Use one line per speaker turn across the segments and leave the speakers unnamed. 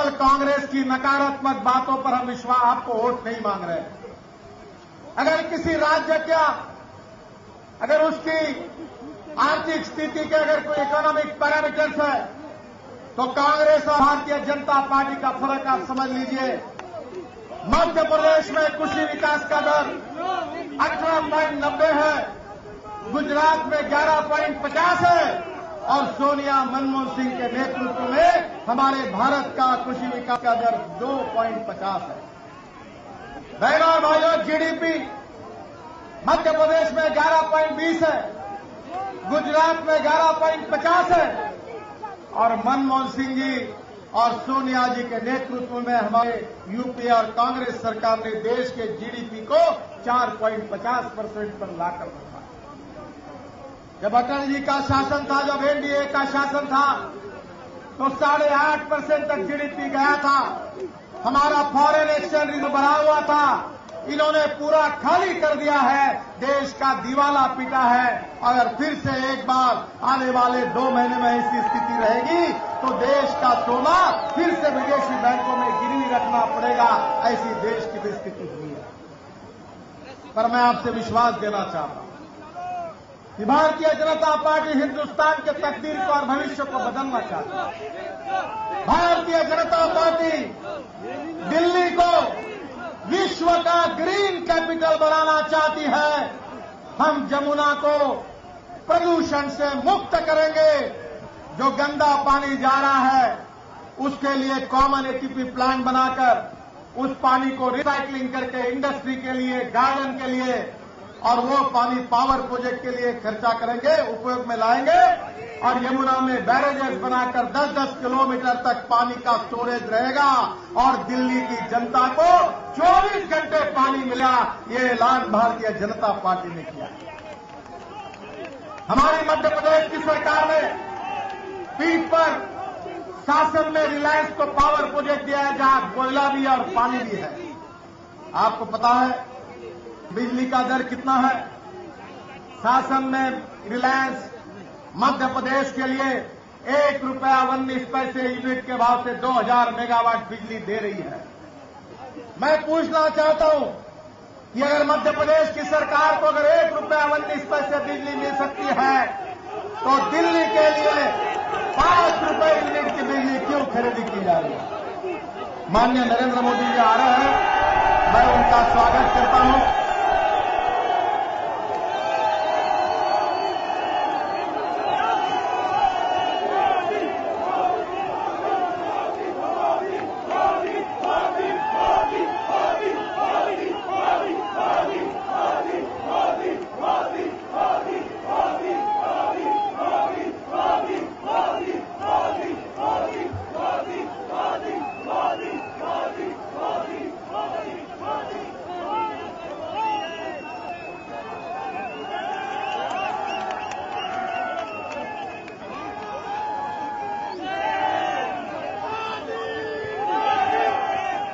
केवल कांग्रेस की नकारात्मक बातों पर हम विश्वास आपको वोट नहीं मांग रहे। अगर किसी राज्य का अगर उसकी आर्थिक स्थिति के अगर कोई इकोनॉमिक पैरामीटर्स है तो कांग्रेस और भारतीय जनता पार्टी का फर्क आप समझ लीजिए। मध्य प्रदेश में कृषि विकास का दर 18.90 है, गुजरात में 11.50 है और सोनिया मनमोहन सिंह के नेतृत्व में हमारे भारत का कृषि विकास का दर 2.50 है। बहनों और भाइयों, जीडीपी मध्य प्रदेश में 11.20 है, गुजरात में 11.50 है और मनमोहन सिंह जी और सोनिया जी के नेतृत्व में हमारे यूपी और कांग्रेस सरकार ने देश के जीडीपी को 4.50% पर लाकर रखा। जब अटल जी का शासन था, जब एनडीए का शासन था तो 8.5% तक जीडीपी गया था। हमारा फॉरेन एक्सचेंज रिजर्व बढ़ा हुआ था, इन्होंने पूरा खाली कर दिया है, देश का दिवाला पीटा है। अगर फिर से एक बार आने वाले 2 महीने में ऐसी स्थिति रहेगी तो देश का सोना फिर से विदेशी बैंकों में गिरवी रखना पड़ेगा। ऐसी देश की भी स्थिति हुई है। पर मैं आपसे विश्वास देना चाहता हूं कि भारतीय जनता पार्टी हिंदुस्तान के तकदीर को और भविष्य को बदलना चाहती है। भारतीय जनता पार्टी दिल्ली को विश्व का ग्रीन कैपिटल बनाना चाहती है। हम जमुना को प्रदूषण से मुक्त करेंगे। जो गंदा पानी जा रहा है उसके लिए कॉमन एटीपी प्लांट बनाकर उस पानी को रिसाइकलिंग करके इंडस्ट्री के लिए, गार्डन के लिए और वो पानी पावर प्रोजेक्ट के लिए खर्चा करेंगे, उपयोग में लाएंगे और यमुना में बैरेजेस बनाकर 10-10 किलोमीटर तक पानी का स्टोरेज रहेगा और दिल्ली की जनता को 24 घंटे पानी मिला। ये ऐलान भारतीय जनता पार्टी ने किया। हमारी मध्य प्रदेश की सरकार ने पीठ पर शासन में रिलायंस को पावर प्रोजेक्ट दिया है जहां कोयला भी और पानी भी है। आपको पता है बिजली का दर कितना है? शासन में रिलायंस मध्य प्रदेश के लिए ₹1.19 यूनिट के भाव से 2000 मेगावाट बिजली दे रही है। मैं पूछना चाहता हूं कि अगर मध्य प्रदेश की सरकार को अगर ₹1.19 बिजली मिल सकती है तो दिल्ली के लिए ₹5 यूनिट की बिजली क्यों खरीदी की जा रही है? माननीय नरेंद्र मोदी जी आ रहे हैं, मैं उनका स्वागत करता हूं।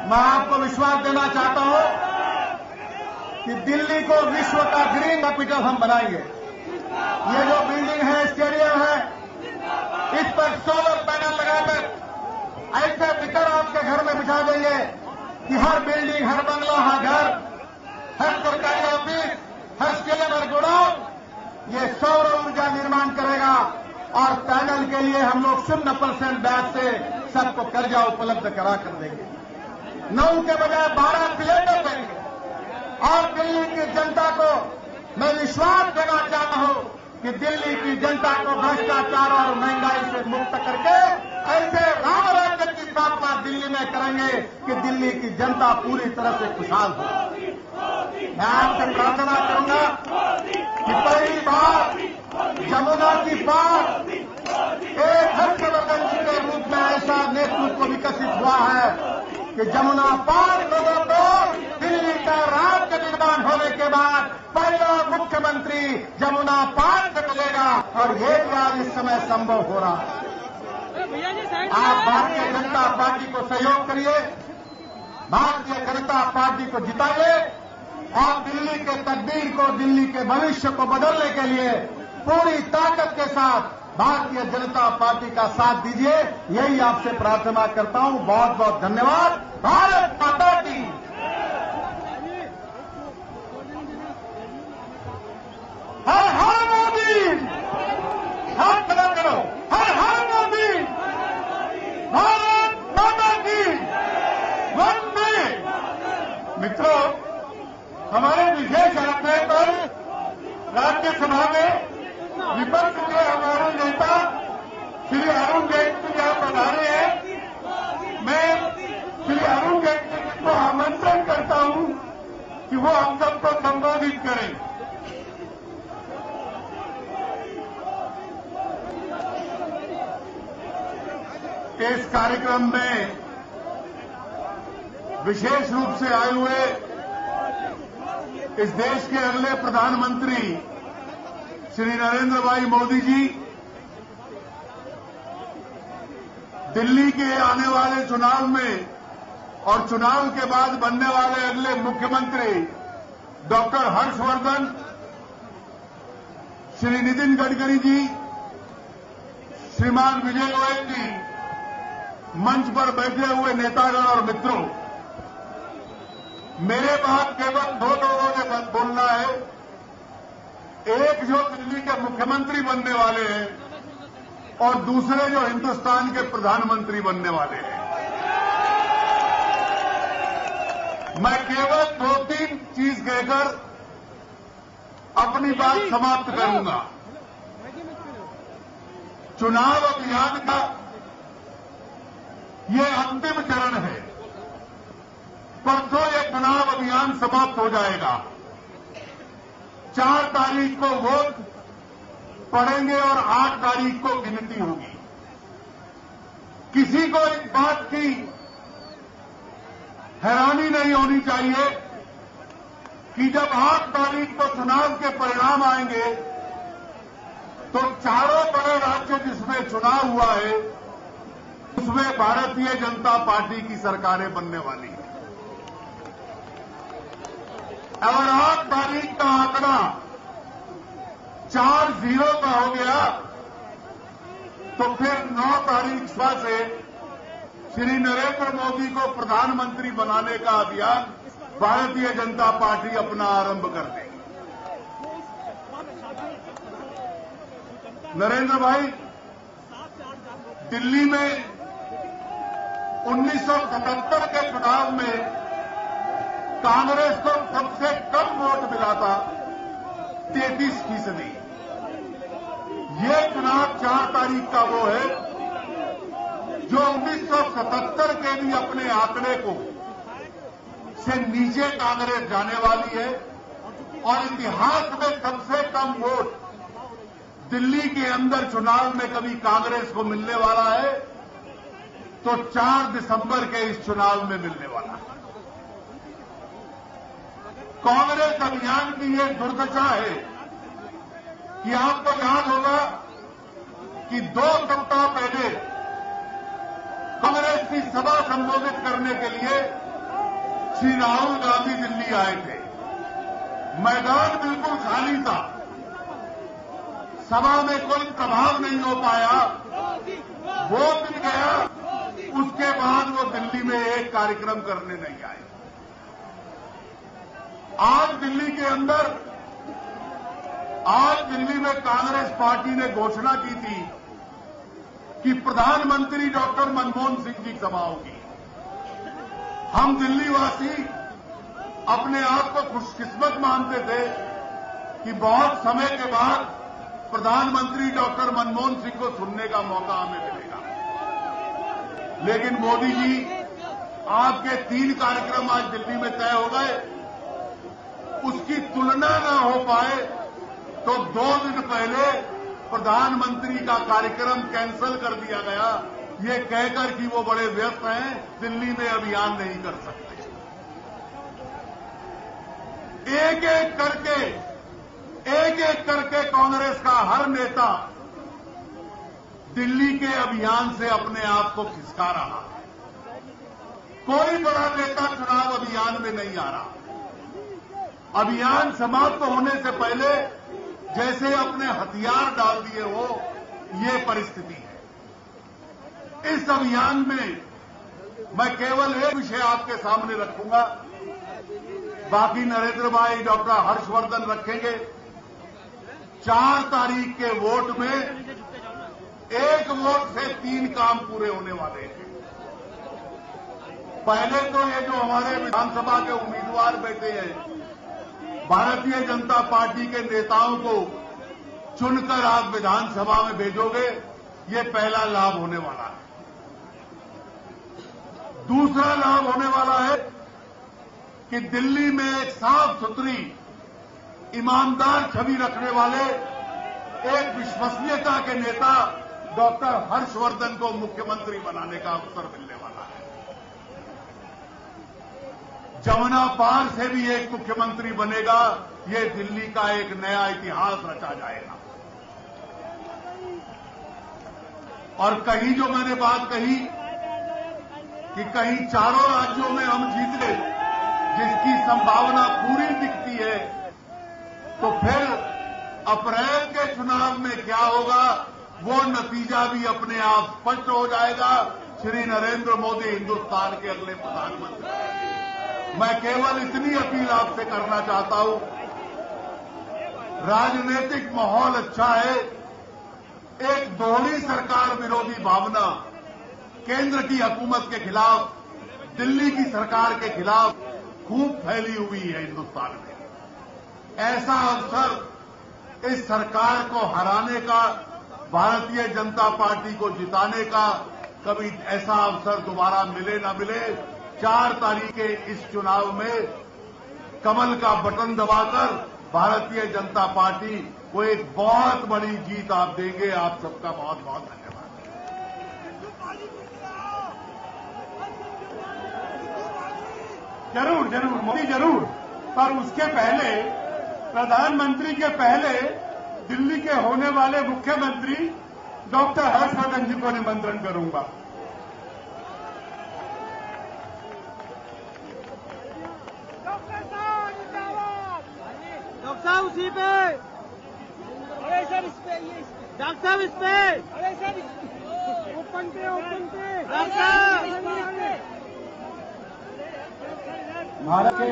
मैं आपको विश्वास देना चाहता हूं कि दिल्ली को विश्व का ग्रीन कैपिटल हम बनाएंगे। ये जो बिल्डिंग है, स्टेडियम है, इस पर सोलर पैनल लगाकर ऐसे मीटर आपके घर में बिछा देंगे कि हर बिल्डिंग, हर बंगला, हर घर, हर सरकारी ऑफिस, हर स्टेडियम, हर गोडाउन ये सौर ऊर्जा निर्माण करेगा और पैनल के लिए हम लोग 0% ब्याज से सबको कर्जा उपलब्ध करा कर देंगे। 9 के बजाय 12 सिलेंडर देंगे और दिल्ली की जनता को मैं विश्वास देना चाहता हूं कि दिल्ली की जनता को भ्रष्टाचार और महंगाई से मुक्त करके ऐसे राम राज्य की स्थापना दिल्ली में करेंगे कि दिल्ली की जनता पूरी तरह से खुशहाल हो। मैं आपसे प्रार्थना करूंगा कि पहली बार जमुना की बात एक हर्षवर्धन जी के रूप में ऐसा नेतृत्व विकसित हुआ है कि जमुना पार लोगों को दिल्ली का राज्य निर्माण होने के बाद पहला मुख्यमंत्री जमुना पार से मिलेगा और ये भी आज इस समय संभव हो रहा है। आप भारतीय जनता पार्टी को सहयोग करिए, भारतीय जनता पार्टी को जिताइए और दिल्ली के तकदीर को, दिल्ली के भविष्य को बदलने के लिए पूरी ताकत के साथ भारतीय जनता पार्टी का साथ दीजिए, यही आपसे प्रार्थना करता हूं। बहुत बहुत धन्यवाद। भारत माता की। हर हर मोदी, हाथ खड़ा करो, हर हर मोदी, भारत माता की। वंदे। मित्रों, हमारे विशेष आग्रह पर राज्यसभा में विपक्ष के हमारे नेता श्री अरुण जेटली यहां पधारे हैं। मैं श्री अरुण जेटली को आमंत्रण करता हूं कि वो हम सबको संबोधित करें। इस कार्यक्रम में विशेष रूप से आए हुए इस देश के अगले प्रधानमंत्री श्री नरेंद्र भाई मोदी जी, दिल्ली के आने वाले चुनाव में और चुनाव के बाद बनने वाले अगले मुख्यमंत्री डॉक्टर हर्षवर्धन, श्री नितिन गडकरी जी, श्रीमान विजय गोयल जी, मंच पर बैठे हुए नेतागण और मित्रों, मेरे पास केवल दो लोगों ने बोलना है। एक जो दिल्ली के मुख्यमंत्री बनने वाले हैं और दूसरे जो हिंदुस्तान के प्रधानमंत्री बनने वाले हैं। मैं केवल 2-3 चीज कहकर अपनी बात समाप्त करूंगा। चुनाव अभियान का ये अंतिम चरण है। परसों ये चुनाव अभियान समाप्त हो जाएगा। 4 तारीख को वोट पड़ेंगे और 8 तारीख को गिनती होगी। किसी को इस बात की हैरानी नहीं होनी चाहिए कि जब 8 तारीख को चुनाव के परिणाम आएंगे तो चारों बड़े राज्य जिसमें चुनाव हुआ है उसमें भारतीय जनता पार्टी की सरकारें बनने वाली है। और 8 तारीख का आंकड़ा 4-0 का हो गया तो फिर 9 तारीख सुबह से श्री नरेंद्र मोदी को प्रधानमंत्री बनाने का अभियान भारतीय जनता पार्टी अपना आरंभ कर देगी। नरेंद्र भाई, दिल्ली में 1977 के चुनाव में कांग्रेस को सबसे कम वोट मिला था, 33%। ये चुनाव 4 तारीख का वो है जो 1977 के भी अपने आंकड़े को से नीचे कांग्रेस जाने वाली है और इतिहास में सबसे कम वोट दिल्ली के अंदर चुनाव में कभी कांग्रेस को मिलने वाला है तो 4 दिसंबर के इस चुनाव में मिलने वाला है। कांग्रेस अभियान की ये दुर्दशा है कि आपको याद होगा कि 2 सप्ताह पहले कांग्रेस की सभा संबोधित करने के लिए श्री राहुल गांधी दिल्ली आए थे। मैदान बिल्कुल खाली था, सभा में कोई प्रभाव नहीं हो पाया। वोट भी गया, उसके बाद वो दिल्ली में एक कार्यक्रम करने नहीं आए। आज दिल्ली में कांग्रेस पार्टी ने घोषणा की थी कि प्रधानमंत्री डॉक्टर मनमोहन सिंह की सभा होगी। हम दिल्ली वासी अपने आप को खुशकिस्मत मानते थे कि बहुत समय के बाद प्रधानमंत्री डॉक्टर मनमोहन सिंह को सुनने का मौका हमें मिलेगा। लेकिन मोदी जी, आपके 3 कार्यक्रम आज दिल्ली में तय हो गए, उसकी तुलना न हो पाए तो 2 दिन पहले प्रधानमंत्री का कार्यक्रम कैंसिल कर दिया गया, ये कहकर कि वो बड़े व्यस्त हैं, दिल्ली में अभियान नहीं कर सकते। एक एक करके कांग्रेस का हर नेता दिल्ली के अभियान से अपने आप को खिसका रहा है। कोई बड़ा नेता चुनाव अभियान में नहीं आ रहा। अभियान समाप्त होने से पहले जैसे अपने हथियार डाल दिए हो,
ये परिस्थिति है। इस अभियान में मैं केवल एक विषय आपके सामने रखूंगा, बाकी नरेंद्र भाई, डॉक्टर हर्षवर्धन रखेंगे। 4 तारीख के वोट में 1 वोट से 3 काम पूरे होने वाले हैं। पहले तो ये जो हमारे विधानसभा के उम्मीदवार बैठे हैं, भारतीय जनता पार्टी के नेताओं को चुनकर आप विधानसभा में भेजोगे, ये पहला लाभ होने वाला है। दूसरा लाभ होने वाला है कि दिल्ली में एक साफ सुथरी, ईमानदार छवि रखने वाले एक विश्वसनीयता के नेता डॉक्टर हर्षवर्धन को मुख्यमंत्री बनाने का अवसर मिलने वाला है। जमुना पार से भी एक मुख्यमंत्री बनेगा, ये दिल्ली का एक नया इतिहास रचा जाएगा। और कहीं जो मैंने बात कही कि कहीं चारों राज्यों में हम जीत गए, जिसकी संभावना पूरी दिखती है, तो फिर अप्रैल के चुनाव में क्या होगा, वो नतीजा भी अपने आप स्पष्ट हो जाएगा। श्री नरेंद्र मोदी हिंदुस्तान के अगले प्रधानमंत्री। मैं केवल इतनी अपील आपसे करना चाहता हूं, राजनीतिक माहौल अच्छा है। एक दोहरी सरकार विरोधी भावना केंद्र की हुकूमत के खिलाफ, दिल्ली की सरकार के खिलाफ खूब फैली हुई है हिंदुस्तान में। ऐसा अवसर इस सरकार को हराने का, भारतीय जनता पार्टी को जिताने का कभी ऐसा अवसर दोबारा मिले न मिले, 4 तारीख के इस चुनाव में कमल का बटन दबाकर भारतीय जनता पार्टी को एक बहुत बड़ी जीत आप देंगे। आप सबका बहुत बहुत धन्यवाद।
जरूर जरूर मोदी जरूर, पर उसके पहले, प्रधानमंत्री के पहले दिल्ली के होने वाले मुख्यमंत्री डॉक्टर हर्षवर्धन जी को निमंत्रण करूंगा।
डॉक्टर साहब उसी पे, अरे सर इस पे, ये डॉक्टर साहब इस पे, अरे सर ओपन पे, ओपन पे डॉक्टर साहब।
भारत के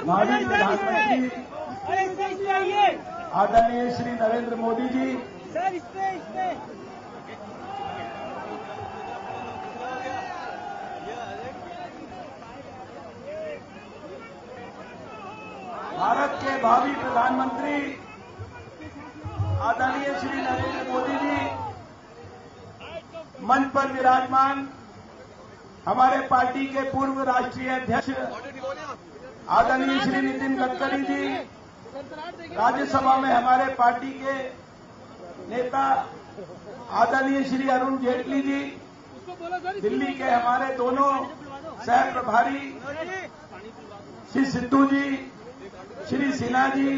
माननीय प्रधानमंत्री आदरणीय श्री नरेंद्र मोदी जी,
सर इस पे
भारत के भावी प्रधानमंत्री आदरणीय श्री नरेंद्र मोदी जी, मंच पर विराजमान हमारे पार्टी के पूर्व राष्ट्रीय अध्यक्ष आदरणीय श्री नितिन गडकरी जी, राज्यसभा में हमारे पार्टी के नेता आदरणीय श्री अरुण जेटली जी, दिल्ली के हमारे दोनों सह प्रभारी श्री सिद्धू जी, श्री सिन्हा जी,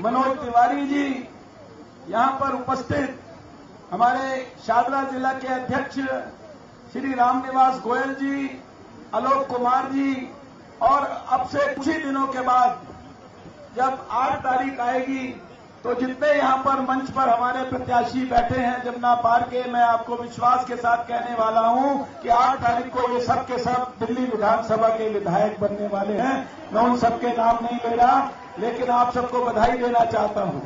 मनोज तिवारी जी, यहां पर उपस्थित हमारे शादरा जिला के अध्यक्ष श्री रामनिवास गोयल जी, आलोक कुमार जी, और अब से कुछ ही दिनों के बाद जब 8 तारीख आएगी तो जितने यहां पर मंच पर हमारे प्रत्याशी बैठे हैं जमुना पार के, मैं आपको विश्वास के साथ कहने वाला हूं कि 8 तारीख को ये सब के सब दिल्ली विधानसभा के विधायक बनने वाले हैं। मैं उन सबके नाम नहीं ले रहा, लेकिन आप सबको बधाई देना चाहता हूं।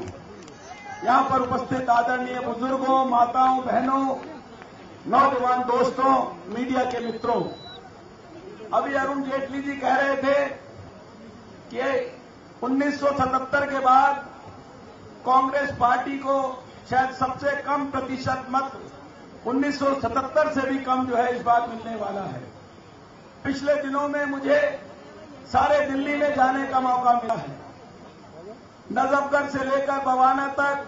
यहां पर उपस्थित आदरणीय बुजुर्गों, माताओं, बहनों, नौजवान दोस्तों, मीडिया के मित्रों, अभी अरुण जेटली जी कह रहे थे कि 1977 के बाद कांग्रेस पार्टी को शायद सबसे कम प्रतिशत मत 1977 से भी कम जो है इस बार मिलने वाला है। पिछले दिनों में मुझे सारे दिल्ली में जाने का मौका मिला है, नजफगढ़ से लेकर बवाना तक,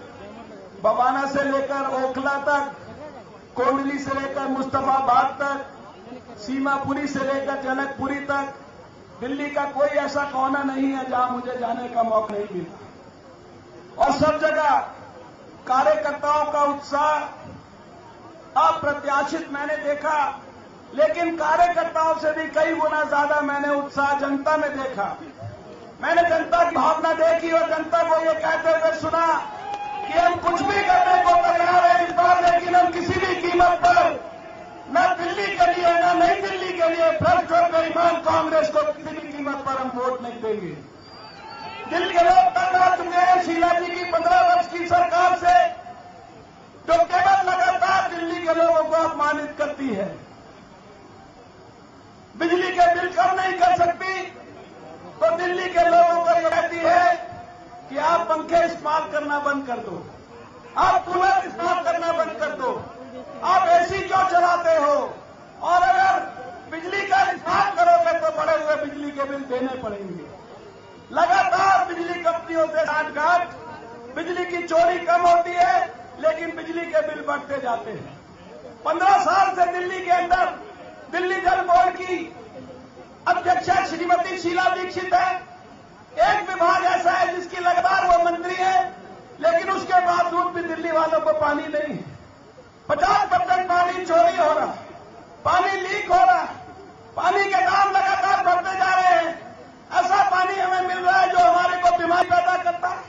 बवाना से लेकर ओखला तक, कोंडली से लेकर मुस्तफाबाद तक, सीमापुरी से लेकर जनकपुरी तक, दिल्ली का कोई ऐसा कोना नहीं है जहां मुझे जाने का मौका नहीं मिला। और सब जगह कार्यकर्ताओं का उत्साह अप्रत्याशित मैंने देखा, लेकिन कार्यकर्ताओं से भी कई गुना ज्यादा मैंने उत्साह जनता में देखा। मैंने जनता की भावना देखी और जनता को ये कहते हुए सुना कि कि हम कुछ भी करने को तैयार हैं इस बार, लेकिन हम किसी भी कीमत पर न दिल्ली के लिए न नई दिल्ली के लिए भ्रष्ट और बेईमान कांग्रेस को किसी भी कीमत पर हम वोट नहीं देंगे। दिल्ली के लोग तंग आ चुके हैं शीला जी की 15 वर्ष की सरकार से, जो केवल लगातार दिल्ली के लोगों को अपमानित करती है। बिजली के बिल कम नहीं कर सकती तो दिल्ली के लोगों को यह कहती है कि आप पंखे इस्तेमाल करना बंद कर दो, आप कूलर इस्तेमाल करना बंद कर दो, आप एसी क्यों चलाते हो, और अगर बिजली का इस्तेमाल करोगे तो बढ़े हुए बिजली के बिल देने पड़ेंगे। लगातार बिजली कंपनियों से साठगांठ, बिजली की चोरी कम होती है लेकिन बिजली के बिल बढ़ते जाते हैं। 15 साल से दिल्ली के अंदर दिल्ली जल बोर्ड की अध्यक्षा श्रीमती शीला दीक्षित है। एक विभाग ऐसा है जिसकी लगातार वो मंत्री है, लेकिन उसके बावजूद भी दिल्ली वालों को पानी नहीं है। 50% पानी चोरी हो रहा, पानी लीक हो रहा, पानी के दाम लगातार बढ़ते जा रहे हैं। ऐसा पानी हमें मिल रहा है जो हमारे को बीमारी पैदा करता है।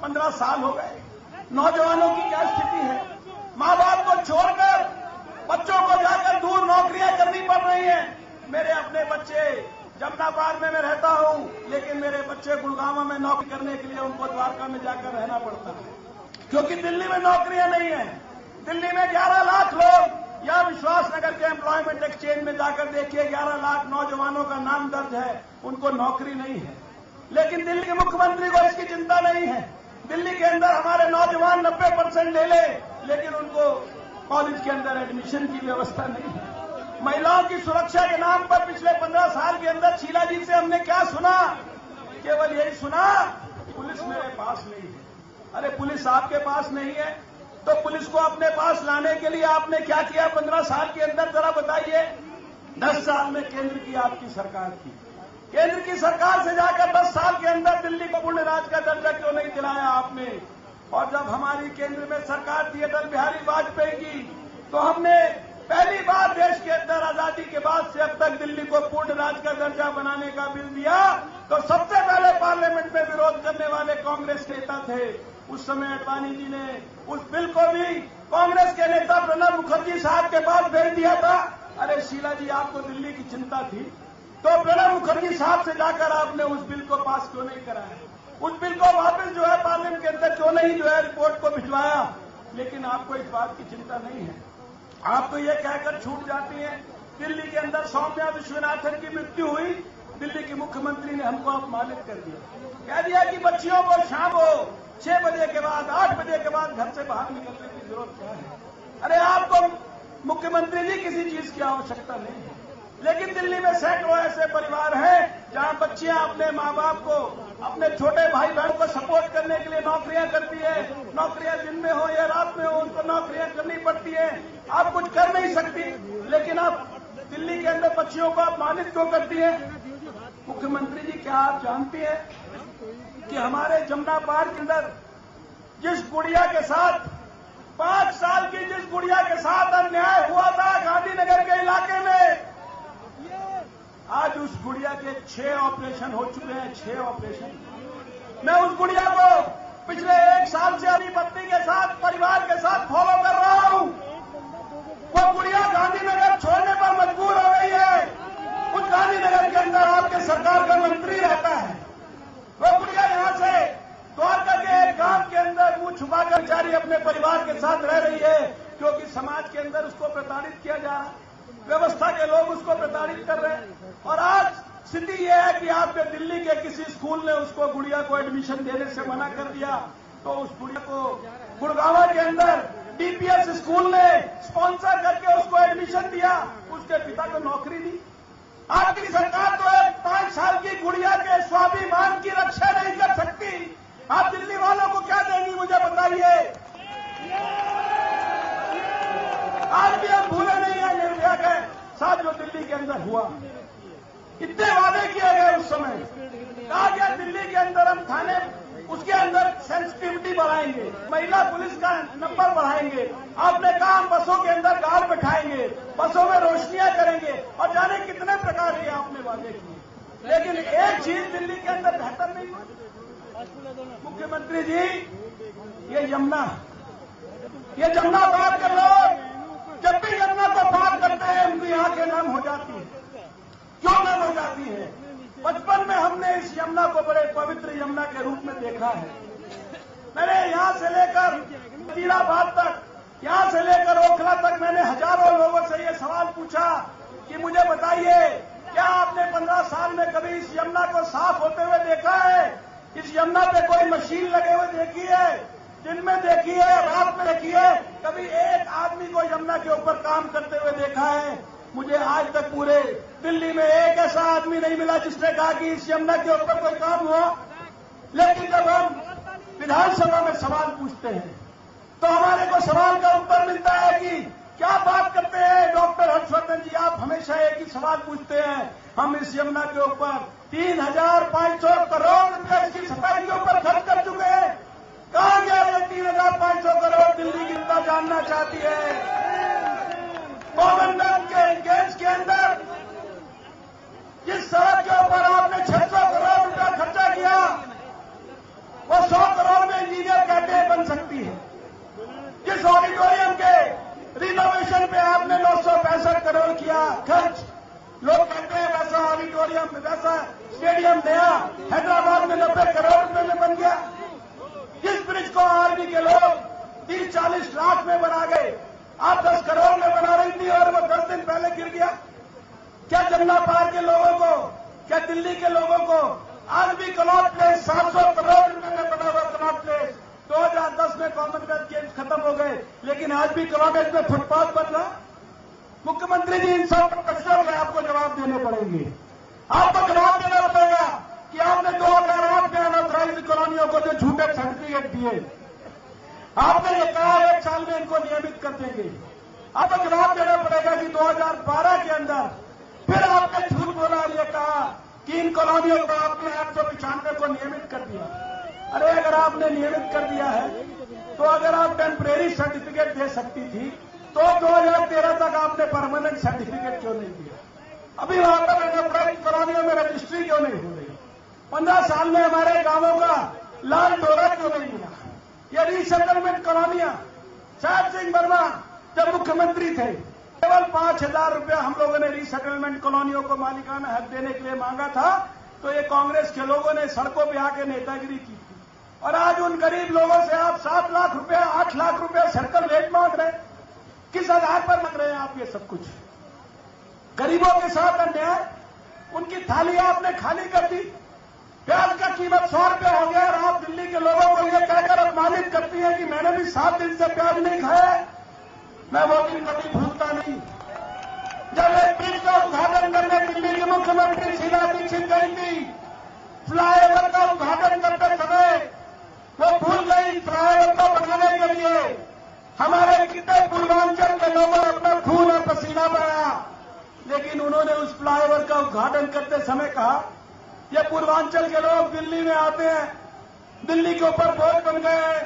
15 साल हो गए, नौजवानों की क्या स्थिति है? माँ बाप को छोड़कर बच्चों को जाकर दूर नौकरियां करनी पड़ रही हैं। मेरे अपने बच्चे जमनाबाद में मैं रहता हूं, लेकिन मेरे बच्चे गुड़गांव में नौकरी करने के लिए उनको द्वारका में जाकर रहना पड़ता है, क्योंकि दिल्ली में नौकरियां नहीं है। दिल्ली में 11 लाख लोग, या विश्वास नगर के एम्प्लॉयमेंट एक्सचेंज में जाकर देखिए, 11 लाख नौजवानों का नाम दर्ज है, उनको नौकरी नहीं है। लेकिन दिल्ली के मुख्यमंत्री को इसकी चिंता नहीं है। दिल्ली के अंदर हमारे नौजवान 90% ले ले, लेकिन उनको कॉलेज के अंदर एडमिशन की व्यवस्था नहीं है। महिलाओं की सुरक्षा के नाम पर पिछले 15 साल के अंदर शीला जी से हमने क्या सुना? केवल यही सुना, पुलिस मेरे पास नहीं है। अरे पुलिस आपके पास नहीं है तो पुलिस को अपने पास लाने के लिए आपने क्या किया 15 साल के अंदर, जरा बताइए। 10 साल में केंद्र की आपकी सरकार थी, केंद्र की सरकार से जाकर 10 साल के अंदर दिल्ली को पूर्ण राज्य का दर्जा क्यों नहीं दिलाया आपने? और जब हमारी केंद्र में सरकार थी अटल बिहारी वाजपेयी की, तो हमने पहली बार देश के अंदर आजादी के बाद से अब तक दिल्ली को पूर्ण राज्य का दर्जा बनाने का बिल दिया, तो सबसे पहले पार्लियामेंट में विरोध करने वाले कांग्रेस नेता थे। उस समय अडवाणी जी ने उस बिल को भी कांग्रेस के नेता प्रणब मुखर्जी साहब के पास भेज दिया था। अरे शीला जी, आपको दिल्ली की चिंता थी तो प्रणब मुखर्जी साहब से जाकर आपने उस बिल को पास क्यों नहीं कराया? उस बिल को वापस जो है पार्लियामेंट के अंदर क्यों नहीं जो है रिपोर्ट को भिजवाया? लेकिन आपको इस बात की चिंता नहीं है। आप तो ये कहकर छूट जाती हैं, दिल्ली के अंदर सौम्या विश्वनाथन की मृत्यु हुई, दिल्ली के मुख्यमंत्री ने हमको अपमानित कर दिया, कह दिया कि बच्चियों को शाम को 6 बजे के बाद 8 बजे के बाद घर से बाहर निकलने की जरूरत क्या है? अरे आपको मुख्यमंत्री जी किसी चीज की आवश्यकता नहीं है, लेकिन दिल्ली में सैकड़ों ऐसे परिवार हैं जहां बच्चियां अपने माँ बाप को, अपने छोटे भाई बहनों को सपोर्ट करने के लिए नौकरियां करती है। नौकरियां दिन में हो या रात में हो, उनको नौकरियां करनी पड़ती है। आप कुछ कर नहीं सकती, लेकिन आप दिल्ली के अंदर बच्चियों को अपमानित क्यों करती है? मुख्यमंत्री जी, क्या आप जानती हैं कि हमारे जमुना पार के अंदर जिस गुड़िया के साथ 5 साल की जिस गुड़िया के साथ अन्याय हुआ था गांधीनगर के इलाके में, आज उस गुड़िया के 6 ऑपरेशन हो चुके हैं। 6 ऑपरेशन। मैं उस गुड़िया को पिछले 1 साल से अपनी पत्नी के साथ, परिवार के साथ फॉलो कर रहा हूं। वो गुड़िया गांधीनगर छोड़ने पर मजबूर हो गई है। उस गांधीनगर के अंदर आपके सरकार का मंत्री रहता है। वो गुड़िया यहां से द्वारका के एक गांव के अंदर मुंह छुपाकर बेचारी अपने परिवार के साथ रह रही है, क्योंकि समाज के अंदर उसको प्रताड़ित किया जा रहा है, व्यवस्था के लोग उसको प्रताड़ित कर रहे हैं। और आज स्थिति यह है कि आपने दिल्ली के किसी स्कूल ने उसको गुड़िया को एडमिशन देने से मना कर दिया, तो उस गुड़िया को गुड़गांव के अंदर डीपीएस स्कूल ने स्पॉन्सर करके उसको एडमिशन दिया, उसके पिता को नौकरी दी। आपकी सरकार तो एक 5 साल की गुड़िया के स्वाभिमान की रक्षा नहीं कर सकती। आप दिल्ली वालों को क्या देंगी, मुझे बताइए। आज भी हम भूले नहीं है निर्भया के साथ जो दिल्ली के अंदर हुआ। इतने वादे किए गए उस समय, कहा गया दिल्ली के अंदर हम थाने, उसके अंदर सेंसिटिविटी बढ़ाएंगे, महिला पुलिस का नंबर बढ़ाएंगे। आपने कहा हम बसों के अंदर गार्ड बैठाएंगे, बसों में रोशनियां करेंगे, और जाने कितने प्रकार के आपने वादे किए, लेकिन एक चीज दिल्ली के अंदर बेहतर नहीं हुई। मुख्यमंत्री जी, ये यमुना पार के लोग जब भी यमुना को पार करते हैं उनकी आंखें नम हो जाती है। क्यों नम हो जाती है? बचपन में हमने इस यमुना को बड़े पवित्र यमुना के रूप में देखा है। मैंने यहां से लेकर वजीराबाद तक, यहां से लेकर ओखला तक मैंने हजारों लोगों से ये सवाल पूछा कि मुझे बताइए, क्या आपने 15 साल में कभी इस यमुना को साफ होते हुए देखा है? इस यमुना पे कोई मशीन लगे हुए देखी है? दिन में देखी है, रात में देखी है? कभी एक आदमी को यमुना के ऊपर काम करते हुए देखा है? मुझे आज तक पूरे दिल्ली में एक ऐसा आदमी नहीं मिला जिसने कहा कि इस यमुना के ऊपर कोई काम हुआ। लेकिन जब हम विधानसभा में सवाल पूछते हैं तो हमारे को सवाल का उत्तर मिलता है कि क्या बात करते हैं डॉक्टर हर्षवर्धन जी, आप हमेशा एक ही सवाल पूछते हैं। हम इस यमुना के ऊपर 3,500 करोड़ रुपए इसकी सफाई के ऊपर खर्च कर चुके हैं। कहां गया ये 3,500 करोड़? दिल्ली की जनता जानना चाहती है। कॉमनवेल्थ के गेम्स के अंदर जिस सड़क के ऊपर आपने 600 करोड़ रुपया खर्चा किया, वो 100 करोड़ में इंजीनियर कैंटीन बन सकती है। जिस ऑडिटोरियम के रिनोवेशन पे आपने 965 करोड़ किया खर्च, लोग कहते हैं वैसा ऑडिटोरियम, वैसा स्टेडियम नया हैदराबाद में 90 करोड़ रुपए में बन गया। जिस ब्रिज को आर्मी के लोग 30-40 लाख में बना गए, आप 10 करोड़ में बना रही थी और वो 10 दिन पहले गिर गया। क्या जमुना पार के लोगों को, क्या दिल्ली के लोगों को आर्मी कनॉट प्लेस 700 करोड़ रुपए में बना हुआ कनॉट प्लेस 2010 में कॉमनवेल्थ गेम्स खत्म हो गए, लेकिन आज भी कॉमनवेल्थ में फुटपाथ बन रहा। मुख्यमंत्री जी, इन सब प्रश्नों के आपको जवाब देने पड़ेंगे। आपको जवाब देना पड़ेगा कि आपने 2008 में अनऑथराइज्ड कॉलोनियों को जो झूठे सर्टिफिकेट दिए, आपने ये कहा 1 साल में इनको नियमित कर देंगे। आपको जवाब देना पड़ेगा कि 2012 के अंदर फिर आपने झूठ बोला, ये कहा कि इन कॉलोनियों को आपने 895 को नियमित कर दिया। अरे अगर आपने नियमित कर दिया है तो अगर आप टेम्परेरी सर्टिफिकेट दे सकती थी तो 2013 तक आपने परमानेंट सर्टिफिकेट क्यों नहीं दिया? अभी वहां पर अनऑथराइज्ड कॉलोनियों में रजिस्ट्री क्यों नहीं हो रही? 15 साल में हमारे गांवों का लाल डोरा क्यों नहीं मिला? ये रीसेटलमेंट कॉलोनियां, शायद सिंह वर्मा जब मुख्यमंत्री थे केवल 5,000 रुपया हम लोगों ने रीसेटलमेंट कॉलोनियों को मालिकाना हक देने के लिए मांगा था, तो ये कांग्रेस के लोगों ने सड़कों पे आके नेतागिरी की थी। और आज उन गरीब लोगों से आप 7 लाख रुपया, 8 लाख रुपया सर्कल रेट मांग रहे हैं। किस आधार पर मांग रहे हैं आप ये सब कुछ? गरीबों के साथ अन्याय, उनकी थाली आपने खाली कर दी। प्याज का कीमत 100 रुपया हो गया और आप दिल्ली के लोगों को यह कहकर अपमानित करती है कि मैंने भी 7 दिन से प्याज नहीं खाया। मैं वो दिन कभी भूलता नहीं जब एक ब्रिज का उद्घाटन करने दिल्ली के मुख्यमंत्री शीला दीक्षित गई थी। फ्लाईओवर का उद्घाटन करते समय वो भूल गई फ्लाईओवर को बनाने के लिए हमारे कितने पूर्वांचल के लोगों ने अपना खून और पसीना बहाया, लेकिन उन्होंने उस फ्लाईओवर का उद्घाटन करते समय कहा ये पूर्वांचल के लोग दिल्ली में आते हैं, दिल्ली के ऊपर बोझ बन गए हैं,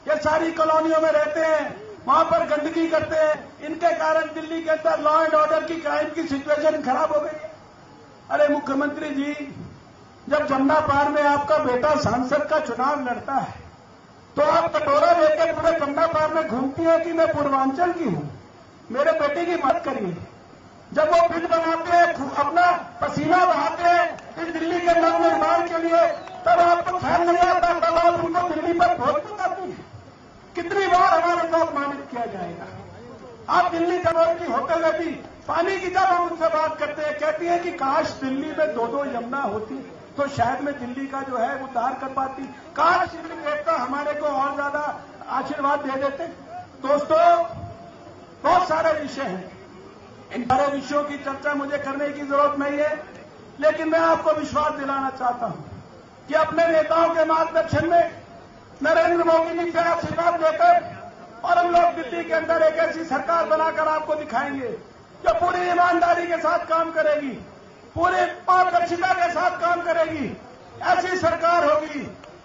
ये सारी कॉलोनियों में रहते हैं, वहां पर गंदगी करते हैं, इनके कारण दिल्ली के अंदर लॉ एंड ऑर्डर की क्राइम की सिचुएशन खराब हो गई। अरे मुख्यमंत्री जी, जब जमुना पार में आपका बेटा सांसद का चुनाव लड़ता है तो आप कटोरा लेकर पूरे जमुना पार में घूमती है कि मैं पूर्वांचल की हूं, मेरे बेटे की मत करिए। जब वो ब्रिज बनाते हैं, अपना पसीना बहाते हैं इस दिल्ली के नव निर्माण के लिए, तब आपको ख्याल नहीं आता, तब आप उनको दिल्ली पर भोज बताती है। कितनी बार हमारे को अपमानित किया जाएगा? आप दिल्ली की होते हुए भी पानी की जब हम उनसे बात करते हैं, कहती है कि काश दिल्ली में 2-2 यमुना होती तो शायद मैं दिल्ली का जो है उद्धार कर पाती। काश सिंडिकेट का हमारे को और ज्यादा आशीर्वाद दे देते। दोस्तों, बहुत सारे विषय हैं, इन सारे विषयों की चर्चा मुझे करने की जरूरत नहीं है, लेकिन मैं आपको विश्वास दिलाना चाहता हूं कि अपने नेताओं के मार्गदर्शन में नरेंद्र मोदी जी से आशीर्वाद देकर और हम लोग दिल्ली के अंदर एक ऐसी सरकार बनाकर आपको दिखाएंगे जो पूरी ईमानदारी के साथ काम करेगी, पूरी पारदर्शिता के साथ काम करेगी। ऐसी सरकार होगी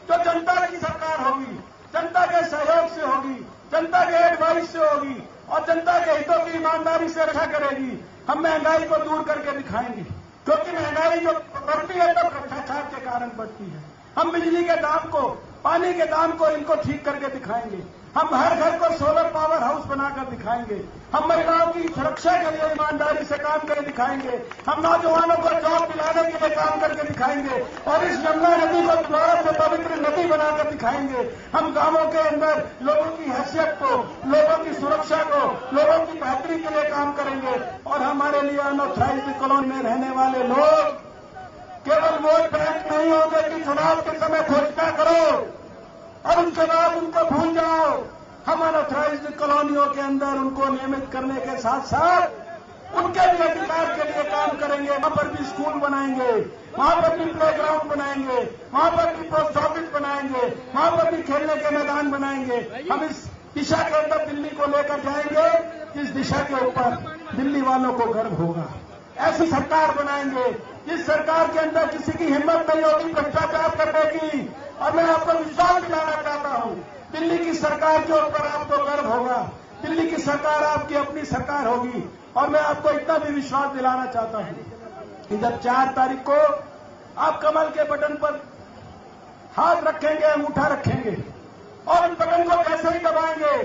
जो जनता की सरकार होगी, जनता के सहयोग से होगी, जनता के एडवाइस से होगी और जनता के हितों की ईमानदारी से रक्षा करेगी। हम महंगाई को दूर करके दिखाएंगे, क्योंकि महंगाई जो बढ़ती है तो भ्रष्टाचार के कारण बढ़ती है। हम बिजली के दाम को पानी के दाम को इनको ठीक करके दिखाएंगे। हम हर घर को सोलर पावर हाउस बनाकर दिखाएंगे। हम महिलाओं की सुरक्षा के लिए ईमानदारी से काम करके दिखाएंगे। हम नौजवानों को जॉब दिलाने के लिए काम करके दिखाएंगे और इस यमुना नदी को भारत में पवित्र नदी बनाकर दिखाएंगे। हम गांवों के अंदर लोगों की हैसियत को, लोगों की सुरक्षा को, लोगों की बेहतरी के लिए काम करेंगे। और हमारे लिए अनऑथराइज्ड कॉलोनी में रहने वाले लोग केवल वोट बैंक नहीं होंगे कि चुनाव के समय घोषणा करो और उनके बाद उनको भूल जाओ। हम अनऑथराइज्ड कॉलोनियों के अंदर उनको नियमित करने के साथ साथ उनके भी अधिकार के लिए काम करेंगे। वहां पर भी स्कूल बनाएंगे, वहां पर भी प्लेग्राउंड बनाएंगे, वहां पर भी पोस्ट ऑफिस बनाएंगे, वहां पर भी खेलने के मैदान बनाएंगे। हम इस दिशा के अंदर दिल्ली को लेकर जाएंगे जिस दिशा के ऊपर दिल्ली वालों को गर्व होगा। ऐसी सरकार बनाएंगे जिस सरकार के अंदर किसी की हिम्मत नहीं होगी भ्रष्टाचार करने की। और मैं आपको विश्वास दिलाना चाहता हूं, दिल्ली की सरकार के ऊपर आपको गर्व होगा। दिल्ली की सरकार आपकी अपनी सरकार होगी। और मैं आपको इतना भी विश्वास दिलाना चाहता हूं कि जब 4 तारीख को आप कमल के बटन पर हाथ रखेंगे, अंगूठा रखेंगे और उस बटन को कैसे ही दबाएंगे,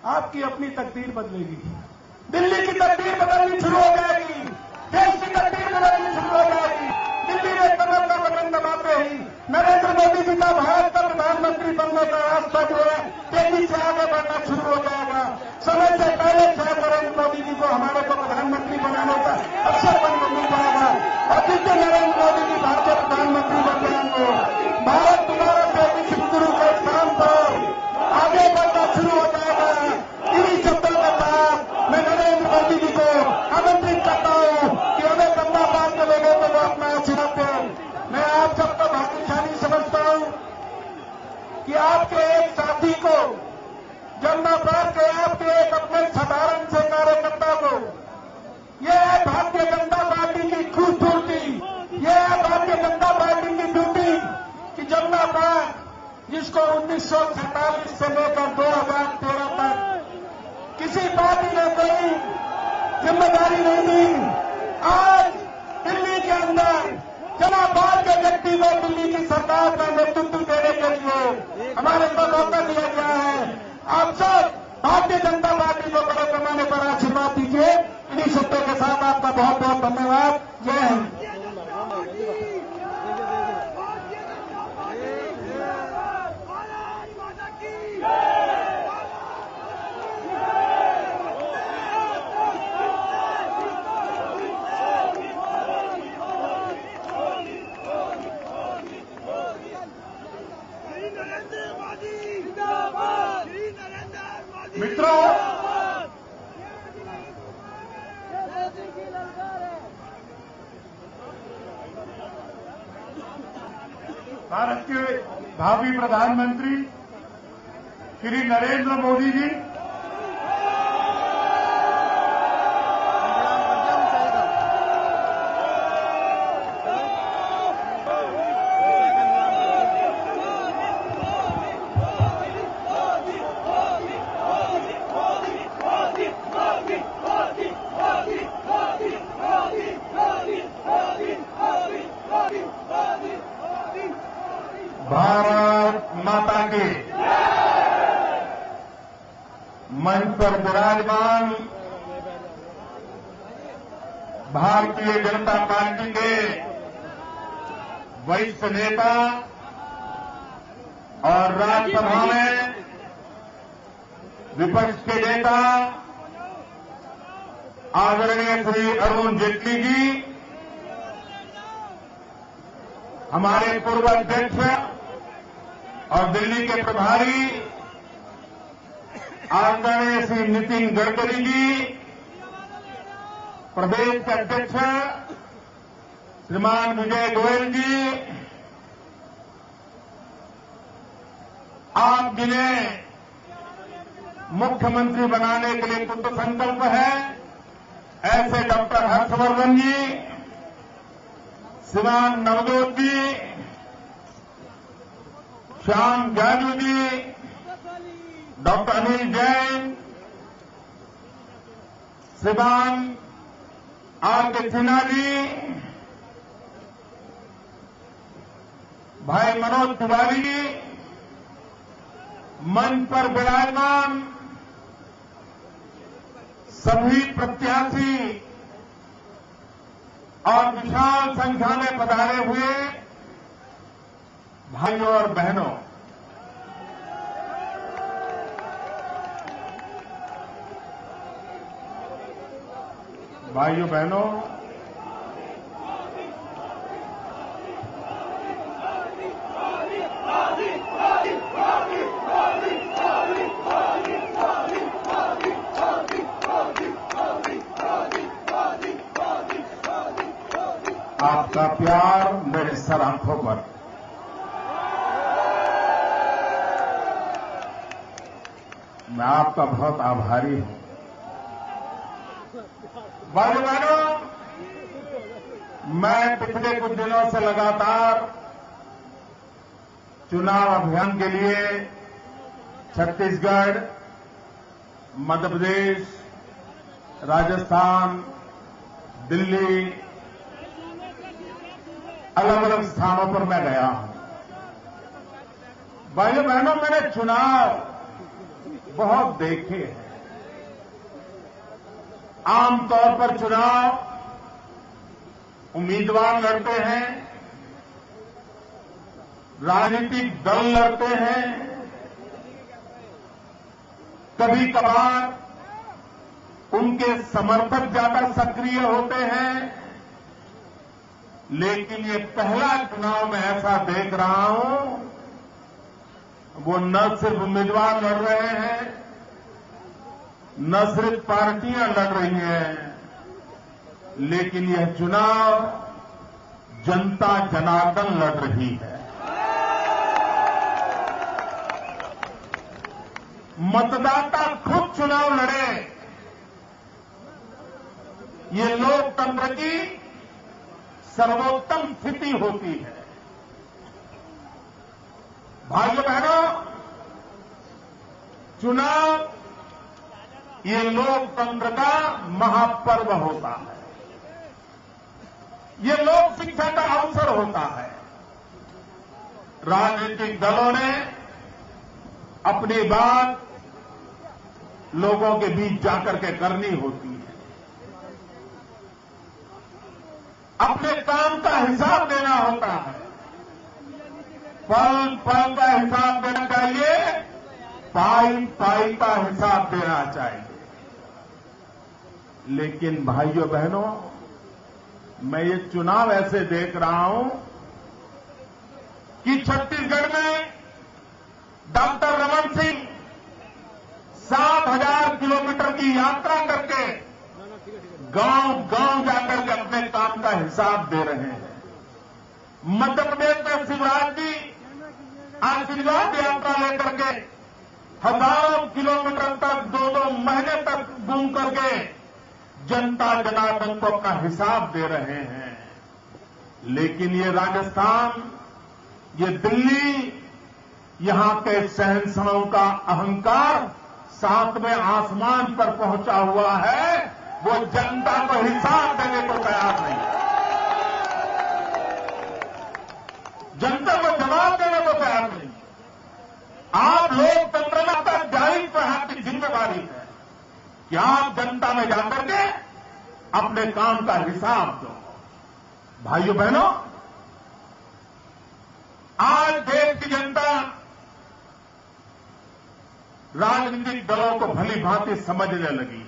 आपकी अपनी तकदीर बदलेगी। दिल्ली की तकदीर बदलनी शुरू हो जाएगी, देश की तकदीर बदलनी शुरू हो जाएगी। दिल्ली में कमल का बटन दबाते ही नरेंद्र मोदी जी का भारत का प्रधानमंत्री बनने का रास्ता जो है तेजी से आगे बढ़ना शुरू हो जाएगा। समय से पहले शायद नरेंद्र मोदी जी को हमारे को प्रधानमंत्री बनाने का अवसर मिल जाएगा। और जिस दिन नरेंद्र मोदी जी भारत के प्रधानमंत्री बन जाएंगे, भारत दोबारा से विश्व गुरु के स्थान पर आगे बढ़ना शुरू हो जाएगा। इन्हीं शब्दों के साथ मैं नरेंद्र मोदी जी को आमंत्रित करता हूं कि हमें गंगा पार के लोगों को वो अपना आशीर्वाद दें। मैं आप सबको भाग्यशाली समझता हूं कि आपके एक साथी को, जमुना पार के आपके एक अपने साधारण से कार्यकर्ता को, यह है भारतीय जनता पार्टी की खूबसूरती, यह है भारतीय जनता पार्टी की ड्यूटी कि जमुना पार जिसको 1947 से लेकर 2013 तक किसी पार्टी ने कोई जिम्मेदारी नहीं दी, आज दिल्ली के अंदर जमुना पार के व्यक्ति को दिल्ली की सरकार का नेतृत्व देने के लिए हमारे को मौका दिया गया है। आप सब भारतीय जनता पार्टी को बड़े पैमाने पर आशीर्वाद दीजिए। इन्हीं शब्दों के साथ आपका बहुत बहुत धन्यवाद। जय हिंद।
मित्रों, भारत के भावी प्रधानमंत्री श्री नरेंद्र मोदी जी भारत माता के मंच पर विराजमान भारतीय जनता पार्टी के वरिष्ठ नेता और राज्यसभा में विपक्ष के नेता आदरणीय श्री अरुण जेटली जी, हमारे पूर्व अध्यक्ष और दिल्ली के प्रभारी आदरणीय श्री नितिन गडकरी जी, प्रदेश के अध्यक्ष श्रीमान विजय गोयल जी, आप जिन्हें मुख्यमंत्री बनाने के लिए कृत संकल्प है, ऐसे डॉक्टर हर्षवर्धन जी, श्रीमान नवजोत जी, श्याम जाजू जी, डॉक्टर अनिल जैन, श्रीमान आर के सिन्हा जी, भाई मनोज तिवारी जी,
मंच पर विराजमान सभी प्रत्याशी और विशाल संख्या में पधारे हुए भाइयों और बहनों, आपका प्यार मेरे सर आंखों पर। मैं आपका बहुत आभारी हूं। भाइयों बहनों, मैं पिछले कुछ दिनों से लगातार चुनाव अभियान के लिए छत्तीसगढ़, मध्य प्रदेश, राजस्थान, दिल्ली, अलग अलग स्थानों पर मैं गया हूं। भाइयों बहनों, मैंने चुनाव बहुत देखे हैं। आमतौर पर चुनाव उम्मीदवार लड़ते हैं, राजनीतिक दल लड़ते हैं, कभी कभार उनके समर्थक ज्यादा सक्रिय होते हैं, लेकिन ये पहला चुनाव मैं ऐसा देख रहा हूं, वो न सिर्फ उम्मीदवार लड़ रहे हैं, न सिर्फ पार्टियां लड़ रही हैं, लेकिन यह चुनाव जनता जनार्दन लड़ रही है। मतदाता खुद चुनाव लड़े, ये लोकतंत्र की सर्वोत्तम स्थिति होती है। भाइयों बहनों, चुनाव ये लोकतंत्र का महापर्व होता है, ये लोक शिक्षा का अवसर होता है। राजनीतिक दलों ने अपनी बात लोगों के बीच जाकर के करनी होती है, अपने काम का हिसाब देना होता है, पल पल का हिसाब देना चाहिए, पाई पाई का हिसाब देना चाहिए। लेकिन भाइयों बहनों, मैं ये चुनाव ऐसे देख रहा हूं कि छत्तीसगढ़ में डॉक्टर रमन सिंह 7,000 किलोमीटर की यात्रा करके गांव गांव जाकर के अपने काम का हिसाब दे रहे हैं। मध्य प्रदेश में शिवराज जी आशीर्वाद यात्रा लेकर के हजारों किलोमीटर तक 2-2 महीने तक घूम करके जनता जनार्दन को अपना हिसाब दे रहे हैं। लेकिन ये राजस्थान, ये दिल्ली, यहां के शहंशाहों का अहंकार 7वें आसमान पर पहुंचा हुआ है, वो जनता को हिसाब देने को तैयार नहीं है, जनता को जवाब देने को तैयार नहीं। आप लोकतंत्र में आपका दायित्व है, आपकी जिम्मेदारी है कि आप जनता में जाकर के अपने काम का हिसाब दो। भाइयों बहनों, आज देश की जनता राजनीतिक दलों को भली भांति समझने लगी है,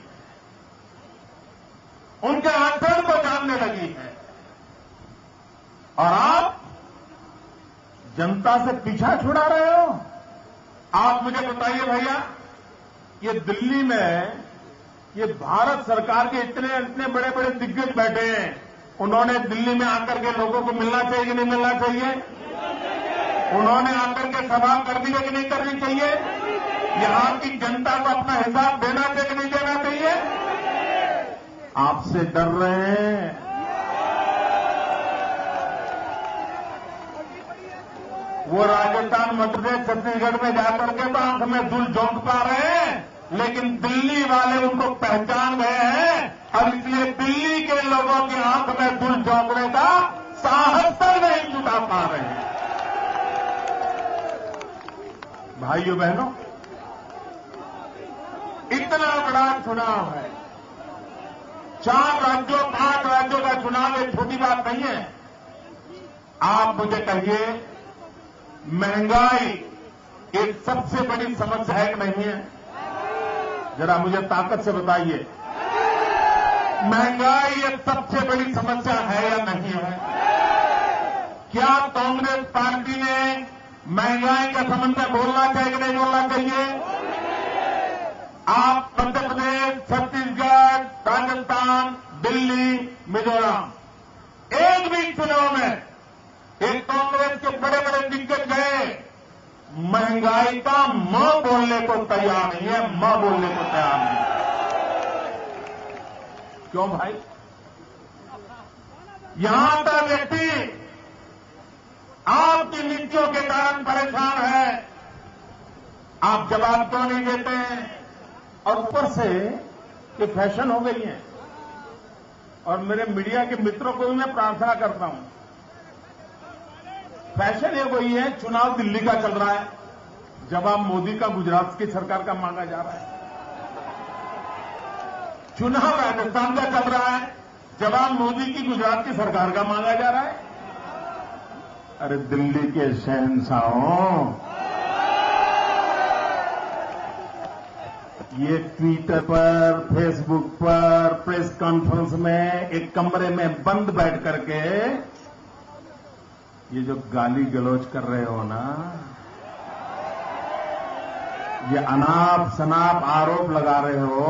उनके आचरण को जानने लगी है, और आप जनता से पीछा छुड़ा रहे हो। आप मुझे बताइए भैया, ये दिल्ली में ये भारत सरकार के इतने इतने बड़े बड़े दिग्गज बैठे हैं, उन्होंने दिल्ली में आकर के लोगों को मिलना चाहिए कि नहीं मिलना चाहिए? उन्होंने आकर के सभा करनी है कि नहीं करनी चाहिए? यहां की जनता को अपना हिसाब देना चाहिए कि नहीं देना चाहिए? आपसे डर रहे हैं। वो राजस्थान, मध्य प्रदेश, छत्तीसगढ़ में जाकर के तो आंख में धूल झोंक पा रहे हैं, लेकिन दिल्ली वाले उनको पहचान गए हैं और इसलिए दिल्ली के लोगों की आंख में धूल झोंकने का साहस तक नहीं जुटा पा रहे हैं। भाइयों बहनों, का चुनाव है। 4 राज्यों 5 राज्यों का चुनाव एक छोटी बात नहीं है। आप मुझे कहिए, महंगाई एक सबसे बड़ी समस्या है कि नहीं है? जरा मुझे ताकत से बताइए, महंगाई एक सबसे बड़ी समस्या है या नहीं है? क्या कांग्रेस पार्टी ने महंगाई का संबंध में बोलना चाहिए कि नहीं बोलना चाहिए? आप मध्य प्रदेश, छत्तीसगढ़, राजस्थान, दिल्ली, मिजोरम एक भी चुनाव में एक कांग्रेस के बड़े बड़े दिग्गज गए, महंगाई का म बोलने को तैयार नहीं है, म बोलने को तैयार नहीं है। क्यों भाई? यहां का व्यक्ति आपकी नीतियों के कारण परेशान है, आप जवाब क्यों नहीं देते हैं? और ऊपर से ये फैशन हो गई है। और मेरे मीडिया के मित्रों को भी मैं प्रार्थना करता हूं, फैशन ये वही है, चुनाव दिल्ली का चल रहा है, जवाब मोदी का गुजरात की सरकार का मांगा जा रहा है। चुनाव राजस्थान का चल रहा है, जवाब मोदी की गुजरात की सरकार का मांगा जा रहा है। अरे दिल्ली के शहंशाहों, ये ट्विटर पर, फेसबुक पर, प्रेस कॉन्फ्रेंस में एक कमरे में बंद बैठ करके ये जो गाली गलौज कर रहे हो ना, ये अनाप शनाप आरोप लगा रहे हो,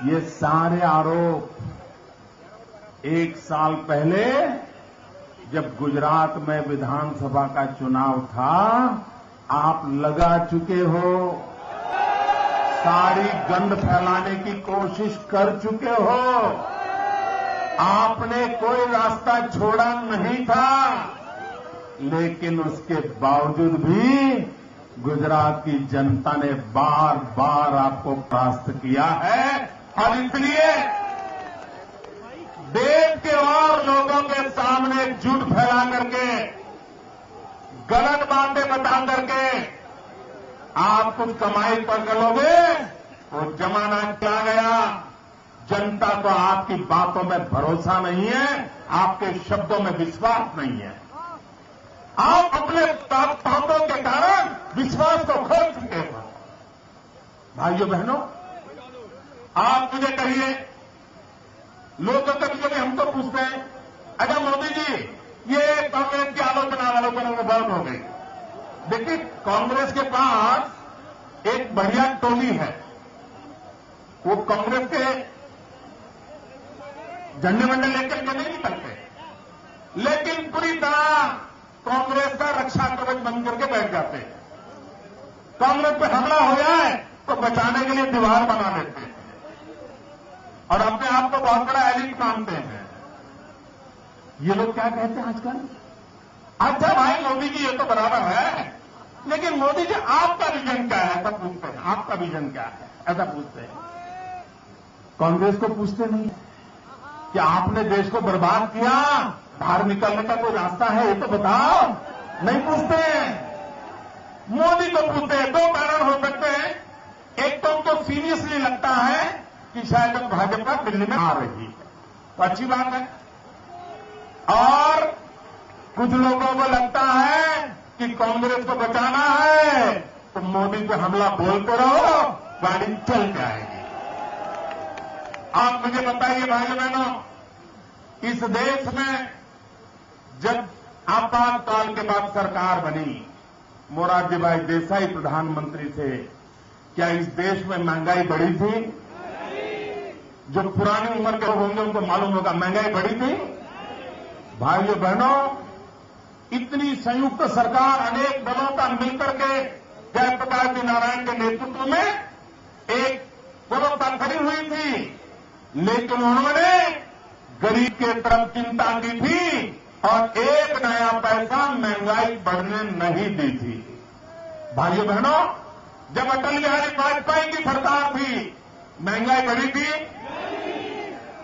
ये सारे आरोप 1 साल पहले जब गुजरात में विधानसभा का चुनाव था आप लगा चुके हो, सारी गंध फैलाने की कोशिश कर चुके हो। आपने कोई रास्ता छोड़ा नहीं था, लेकिन उसके बावजूद भी गुजरात की जनता ने बार बार आपको परास्त किया है। और इसलिए देश के और लोगों के सामने झूठ फैला करके, गलत बातें बता करके आप कुछ कमाई पर करोगे, वो जमाना चला गया। जनता को आपकी बातों में भरोसा नहीं है, आपके शब्दों में विश्वास नहीं है। आप अपने बातों के कारण विश्वास को खो चुके हो। भाइयों बहनों, आप मुझे कहिए, लोग कभी कभी हमको पूछते हैं, अच्छा मोदी जी ये कांग्रेस की आलोचना बहुत हो गई। देखिए, कांग्रेस के पास एक बढ़िया टोली है, वो कांग्रेस के झंडे वंडे लेकर के नहीं निकलते, लेकिन पूरी तरह कांग्रेस का रक्षा कवच बन करके बैठ जाते हैं। कांग्रेस पे हमला हो जाए तो बचाने के लिए दीवार बना देते हैं और अपने आप को बहुत बड़ा एलिट मानते हैं। ये लोग क्या कहते हैं आजकल, अच्छा भाई मोदी जी ये तो बराबर है, लेकिन मोदी जी आपका विजन क्या है, ऐसा पूछते हैं। आपका विजन क्या है, ऐसा पूछते हैं। कांग्रेस को पूछते नहीं कि आपने देश को बर्बाद किया, बाहर निकलने का कोई रास्ता है ये तो बताओ, नहीं पूछते हैं। मोदी को पूछते हैं। 2 कारण हो सकते हैं, एक तो उनको सीरियसली लगता है कि शायद भाजपा दिल्ली में आ रही है, तो अच्छी बात है, और कुछ लोगों को लगता है कि कांग्रेस को बचाना है तो मोदी पे हमला बोलते रहो, गाड़ी चल जाएगी। आप मुझे बताइए भाई बहनों, इस देश में जब आपातकाल के बाद सरकार बनी, मोरारजी भाई देसाई प्रधानमंत्री थे, क्या इस देश में महंगाई बढ़ी थी? जो पुरानी उम्र के लोग होंगे उनको मालूम होगा, महंगाई बढ़ी थी? भाइयों बहनों, इतनी संयुक्त सरकार अनेक दलों का मिलकर के जयप्रकाश जी नारायण के नेतृत्व में एक व्यवस्था खड़ी हुई थी, लेकिन उन्होंने गरीब के तरफ चिंता की थी और एक नया पैसा महंगाई बढ़ने नहीं दी थी। भाइयों बहनों, जब अटल बिहारी वाजपेयी की सरकार थी, महंगाई बढ़ी थी?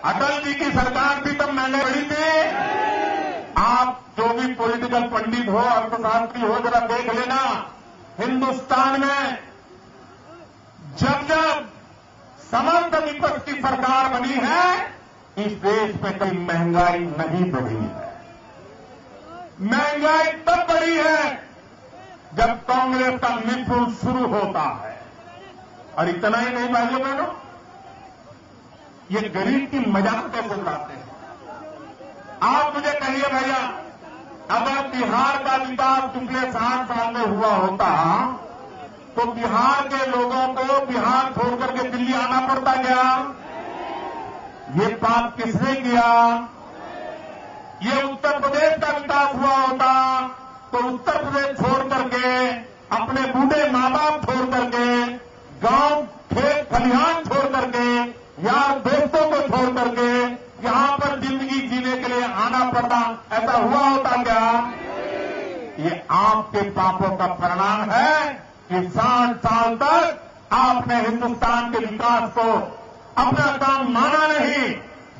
अटल जी की सरकार थी तब महंगाई बढ़ी थी? आप जो भी पॉलिटिकल पंडित हो, अर्थशास्त्री हो, जरा देख लेना, हिंदुस्तान में
जब जब समर्थ विपक्ष की सरकार बनी है, इस देश में कभी महंगाई नहीं बढ़ी है। महंगाई तब बढ़ी है जब कांग्रेस का मिथुन शुरू होता है। और इतना ही नहीं भाइयों बहनों, ये गरीब की मजाक कैसे उड़ाते हैं। आप मुझे कहिए भैया, अगर बिहार का विकास पिछले 7 साल में हुआ होता तो बिहार के लोगों को बिहार छोड़ करके दिल्ली आना पड़ता क्या? ये पाप किसने किया? ये उत्तर प्रदेश का विकास हुआ होता तो उत्तर प्रदेश छोड़ करके, अपने बूढ़े माँ बाप छोड़ करके, गांव खेत खलिहान छोड़ करके, यार दोस्तों को छोड़ करके यहां पर जिंदगी जीने के लिए आना पड़ता, ऐसा हुआ होता क्या? ये आपके पापों का परिणाम है कि 60 साल तक आपने हिंदुस्तान के विकास को अपना काम माना नहीं।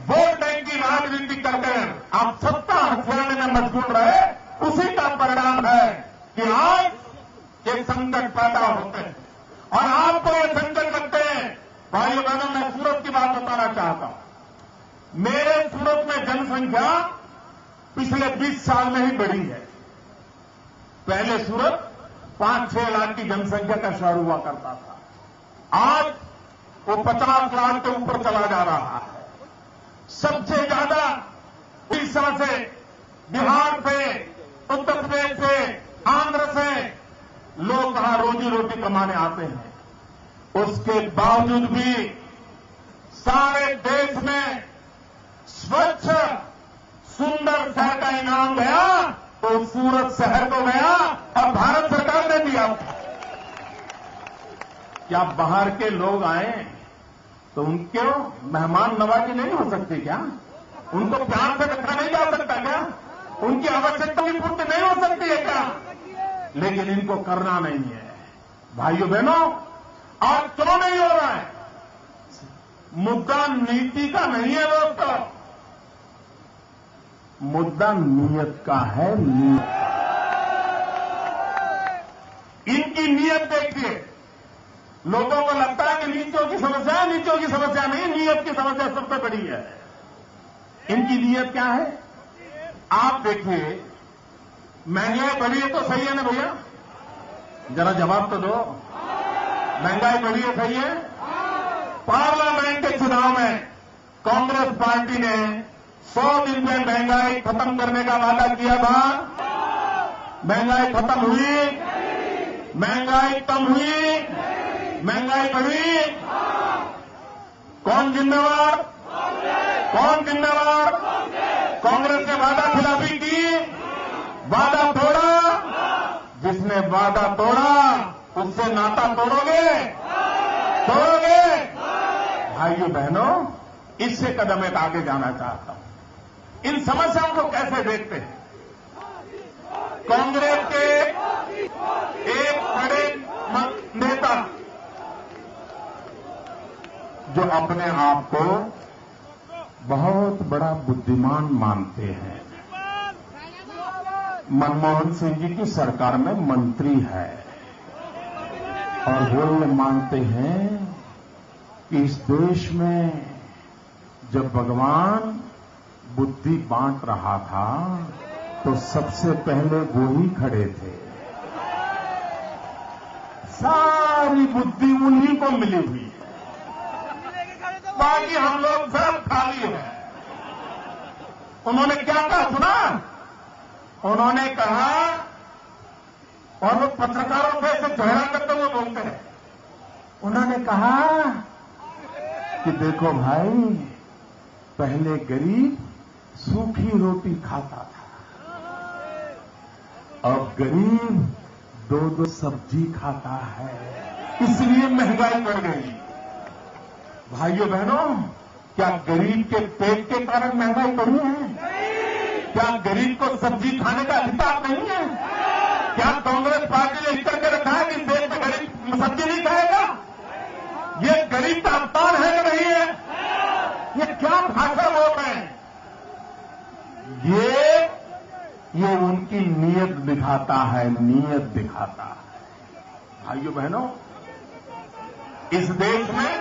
वोट बैंक की राजनीति करके आप सत्ता हथियाने में मजबूर रहे, उसी का परिणाम है कि आज ये संकट पैदा होते हैं और आपको ये संकट लगते हैं। भाइयों बहनों, मैं सूरत की बात बताना चाहता हूं। मेरे सूरत में जनसंख्या पिछले 20 साल में ही बढ़ी है। पहले सूरत 5-6 लाख की जनसंख्या का शहर हुआ करता था, आज वो 50 लाख के ऊपर चला जा रहा है। सबसे ज्यादा उड़ीसा से, बिहार से, उत्तर प्रदेश से, आंध्र से लोग यहां रोजी रोटी कमाने आते हैं। उसके बावजूद भी सारे देश में स्वच्छ सुंदर शहर का इनाम गया तो सूरत शहर को गया और भारत सरकार ने दिया। क्या बाहर के लोग आए तो उनके मेहमान नवाजी नहीं हो सकती क्या? उनको प्यार से रखा नहीं जा सकता क्या? उनकी आवश्यकता की पूर्ति नहीं हो सकती है क्या? लेकिन इनको करना नहीं है। भाइयों बहनों, आज क्यों नहीं हो रहा है? मुद्दा नीति का नहीं है दोस्तों, मुद्दा नीयत का है। नीयत, इनकी नीयत देखिए। लोगों को लगता है कि नीतियों की समस्या है, नीतियों की समस्या नहीं, नीयत की समस्या सबसे बड़ी है। इनकी नीयत क्या है आप देखिए। महंगाई बढ़ी है तो सही है ना भैया? जरा जवाब तो दो। महंगाई बढ़ी है, सही है? पार्लियामेंट के चुनाव में कांग्रेस पार्टी ने 100 दिन में महंगाई खत्म करने का वादा किया था। महंगाई खत्म हुई? महंगाई कम हुई? महंगाई बढ़ी? कौन जिम्मेवार? कौन जिम्मेवार? कांग्रेस ने वादा खिलाफी की, वादा तोड़ा। जिसने वादा तोड़ा उससे नाता तोड़ोगे? तोड़ोगे? भाइयों बहनों, इससे कदम एक आगे जाना चाहता हूं। इन समस्याओं को कैसे देखते हैं? कांग्रेस के एक बड़े नेता जो अपने आप को बहुत बड़ा बुद्धिमान मानते हैं, मनमोहन सिंह जी की सरकार में मंत्री है और वो ये मानते हैं कि इस देश में जब भगवान बुद्धि बांट रहा था तो सबसे पहले वो ही खड़े थे। सारी बुद्धि उन्हीं को मिली हुई है, बाकी हम लोग सब खाली हैं। उन्होंने क्या कहा सुना? उन्होंने कहा, और वो पत्रकारों से झगड़ा करते हुए बोलते हैं, उन्होंने कहा कि देखो भाई, पहले गरीब सूखी रोटी खाता था, अब गरीब 2-2 सब्जी खाता है, इसलिए महंगाई बढ़ गई। भाइयों बहनों, क्या गरीब के पेट के कारण महंगाई बढ़ी है? क्या गरीब को सब्जी खाने का अधिकार नहीं है? क्या कांग्रेस पार्टी ने लिख करके रखा है कि देश में गरीब सब्जी नहीं खाएगा? ये गरीब का अपमान है कि नहीं है? ये क्या भाषा बोल रहे हैं? ये उनकी नीयत दिखाता है, नीयत दिखाता है। भाइयों बहनों, इस देश में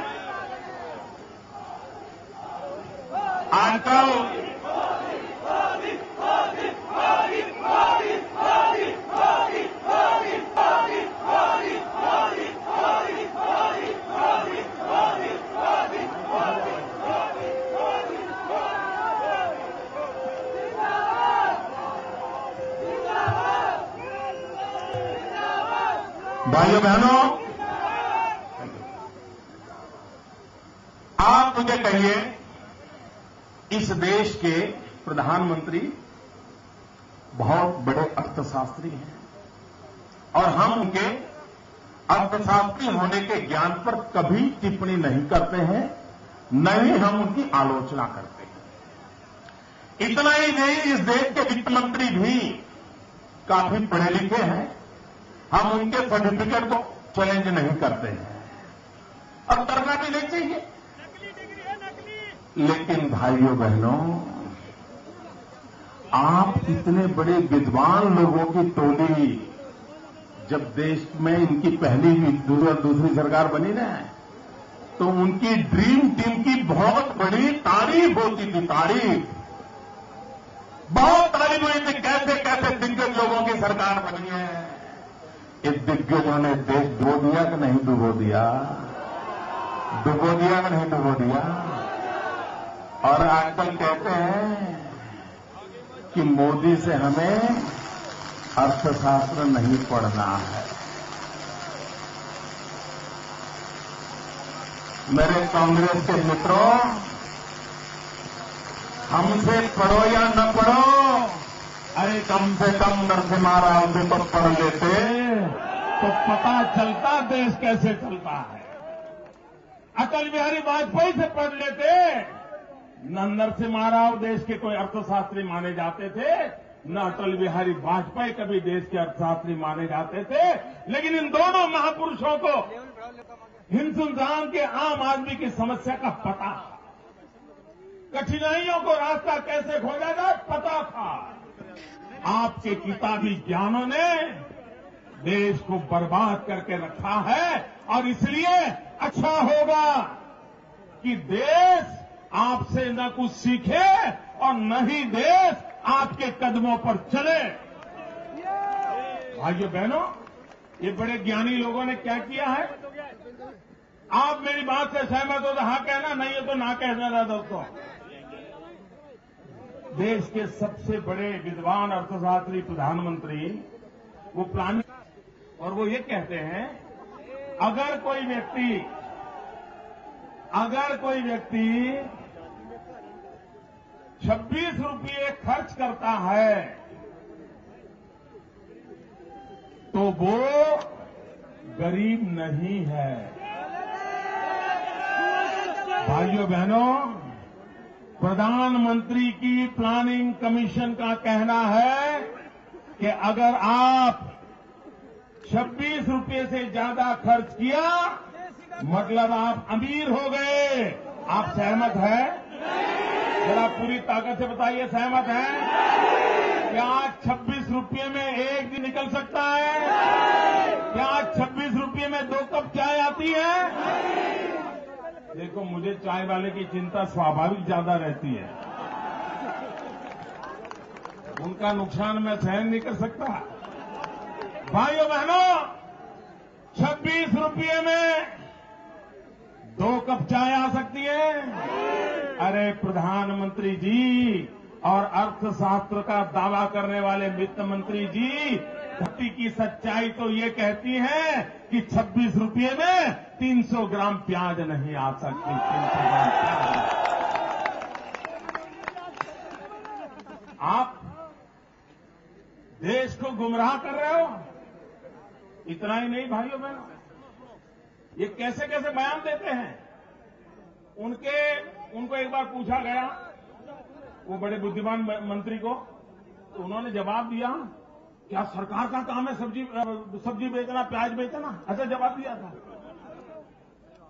आजकल भाइयों बहनों, आप मुझे कहिए, इस देश के प्रधानमंत्री बहुत बड़े अर्थशास्त्री हैं और हम उनके अर्थशास्त्री होने के ज्ञान पर कभी टिप्पणी नहीं करते हैं, न ही हम उनकी आलोचना करते हैं। इतना ही नहीं, इस देश के वित्त मंत्री भी काफी पढ़े लिखे हैं, हम उनके सर्टिफिकेट को चैलेंज नहीं करते हैं और करना भी नहीं चाहिए। लेकिन भाइयों बहनों, आप इतने बड़े विद्वान लोगों की टोली, जब देश में इनकी पहली दूसरी सरकार बनी ना, तो उनकी ड्रीम टीम की बहुत बड़ी तारीफ होती थी। बहुत तारीफ हुई थी, कैसे कैसे दिग्गज लोगों की सरकार बनी है। इस दिग्गजों ने देश डुबो दिया कि नहीं डुबो दिया? डुबो दिया कि नहीं डुबो दिया? और आजकल कहते हैं कि मोदी से हमें अर्थशास्त्र नहीं पढ़ना है। मेरे कांग्रेस के मित्रों, हमसे पढ़ो या न पढ़ो, अरे कम से कम नरसिम्हा राव से तो पढ़ लेते तो पता चलता देश कैसे चलता है। अटल बिहारी वाजपेयी से पढ़ लेते, न नरसिम्हा राव देश के कोई अर्थशास्त्री माने जाते थे, न अटल बिहारी वाजपेयी कभी देश के अर्थशास्त्री माने जाते थे। लेकिन इन दोनों महापुरुषों को हिंदुस्तान के आम आदमी की समस्या का पता, कठिनाइयों को रास्ता कैसे खोजा जाए पता था। आपके किताबी ज्ञानों ने देश को बर्बाद करके रखा है और इसलिए अच्छा होगा कि देश आपसे न कुछ सीखे और न ही देश आपके कदमों पर चले। भाइयों बहनों, ये बड़े ज्ञानी लोगों ने क्या किया है? आप मेरी बात से सहमत हो तो हाँ कहना, नहीं हो तो ना कहना था। दोस्तों, देश के सबसे बड़े विद्वान अर्थशास्त्री प्रधानमंत्री वो प्लानिंग, और वो ये कहते हैं अगर कोई व्यक्ति 26 रुपये खर्च करता है तो वो गरीब नहीं है। भाइयों बहनों, प्रधानमंत्री की प्लानिंग कमीशन का कहना है कि अगर आप 26 रुपये से ज्यादा खर्च किया मतलब आप अमीर हो गए। आप सहमत हैं? जरा पूरी ताकत से बताइए, सहमत हैं? क्या 26 रुपये में एक दिन निकल सकता है? क्या 26 रुपये में 2 कप चाय आती है? देखो, मुझे चाय वाले की चिंता स्वाभाविक ज्यादा रहती है, उनका नुकसान मैं सहन नहीं कर सकता। भाइयों बहनों, 26 रुपये में 2 कप चाय आ सकती है। अरे प्रधानमंत्री जी और अर्थशास्त्र का दावा करने वाले वित्त मंत्री जी, धरती की सच्चाई तो ये कहती है कि 26 रुपये में 300 ग्राम प्याज नहीं आ सकती। 300 ग्राम प्याज। आप देश को गुमराह कर रहे हो। इतना ही नहीं भाइयों बहनों, ये कैसे कैसे बयान देते हैं। उनको एक बार पूछा गया, वो बड़े बुद्धिमान मंत्री को, तो उन्होंने जवाब दिया, क्या सरकार का काम है सब्जी बेचना, प्याज बेचना? ऐसा जवाब दिया था।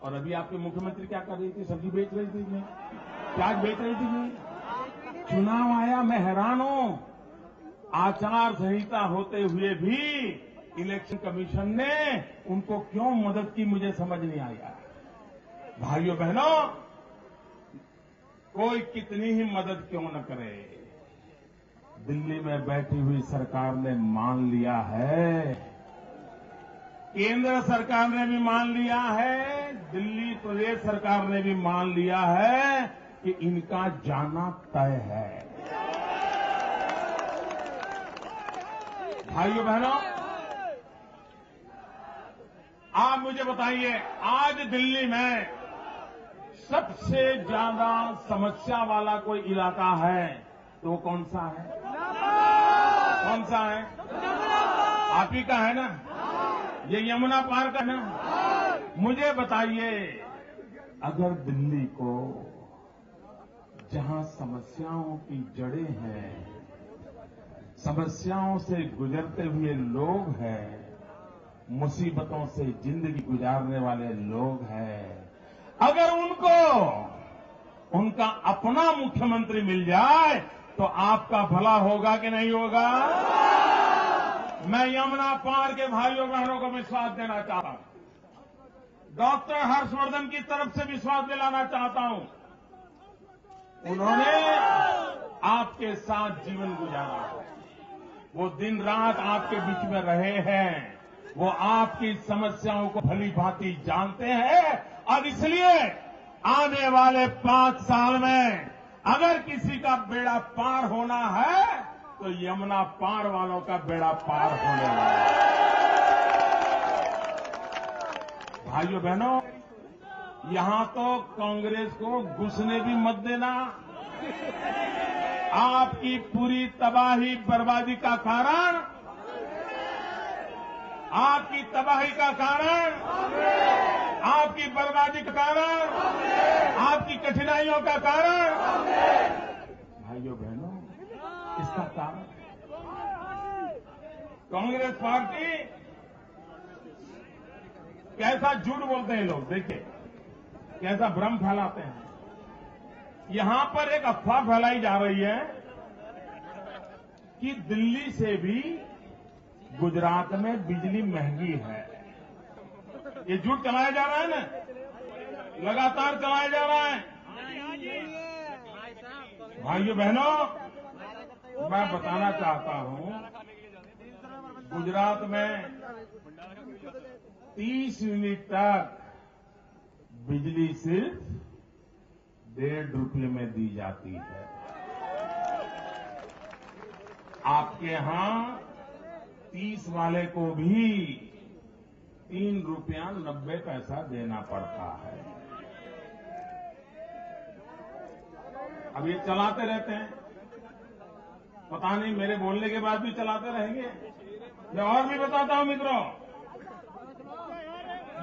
और अभी आपके मुख्यमंत्री क्या कर रही थी? सब्जी बेच रही थी, नहीं प्याज बेच रही थी। नहीं, चुनाव आया, मैं हैरान हूं, आचार संहिता होते हुए भी इलेक्शन कमीशन ने उनको क्यों मदद की मुझे समझ नहीं आया।
भाइयों बहनों, कोई कितनी ही मदद क्यों न करे, दिल्ली में बैठी हुई सरकार ने मान लिया है, केंद्र सरकार ने भी मान लिया है, दिल्ली प्रदेश सरकार ने भी मान लिया है कि इनका जाना तय है। भाइयों बहनों, आप मुझे बताइए, आज दिल्ली में सबसे ज्यादा समस्या वाला कोई इलाका है तो कौन सा है? कौन सा है? आप ही का है ना? ये यमुना पार का ना? मुझे बताइए, अगर दिल्ली को जहां समस्याओं की जड़ें हैं, समस्याओं से गुजरते हुए लोग हैं, मुसीबतों से जिंदगी गुजारने वाले लोग हैं, अगर उनको उनका अपना मुख्यमंत्री मिल जाए तो आपका भला होगा कि नहीं होगा? मैं यमुना पार के भाइयों बहनों को विश्वास देना चाहता हूं, डॉक्टर हर्षवर्धन की तरफ से विश्वास दिलाना चाहता हूं। उन्होंने आपके साथ जीवन गुजारा, वो दिन रात आपके बीच में रहे हैं, वो आपकी समस्याओं को भली भांति जानते हैं, और इसलिए आने वाले 5 साल में अगर किसी का बेड़ा पार होना है तो यमुना पार वालों का बेड़ा पार होने वाला है। भाइयों बहनों, यहां तो कांग्रेस को घुसने भी मत देना। आपकी पूरी तबाही बर्बादी का कारण, आपकी तबाही का कारण, आपकी बर्बादी का कारण, आपकी कठिनाइयों का कारण, भाइयों बहनों, इसका कारण कांग्रेस पार्टी कैसा झूठ बोलते हैं लोग, देखिए कैसा भ्रम फैलाते हैं। यहां पर एक अफवाह फैलाई जा रही है कि दिल्ली से भी गुजरात में बिजली महंगी है। ये झूठ चलाया जा रहा है ना, लगातार चलाया जा रहा है। भाइयों बहनों, मैं बताना चाहता हूं, गुजरात में 30 यूनिट तक बिजली सिर्फ 1.5 रुपये में दी जाती है। आपके यहां 30 वाले को भी 3 रुपया 90 पैसा देना पड़ता है। अब ये चलाते रहते हैं, पता नहीं मेरे बोलने के बाद भी चलाते रहेंगे। मैं और भी बताता हूं मित्रों,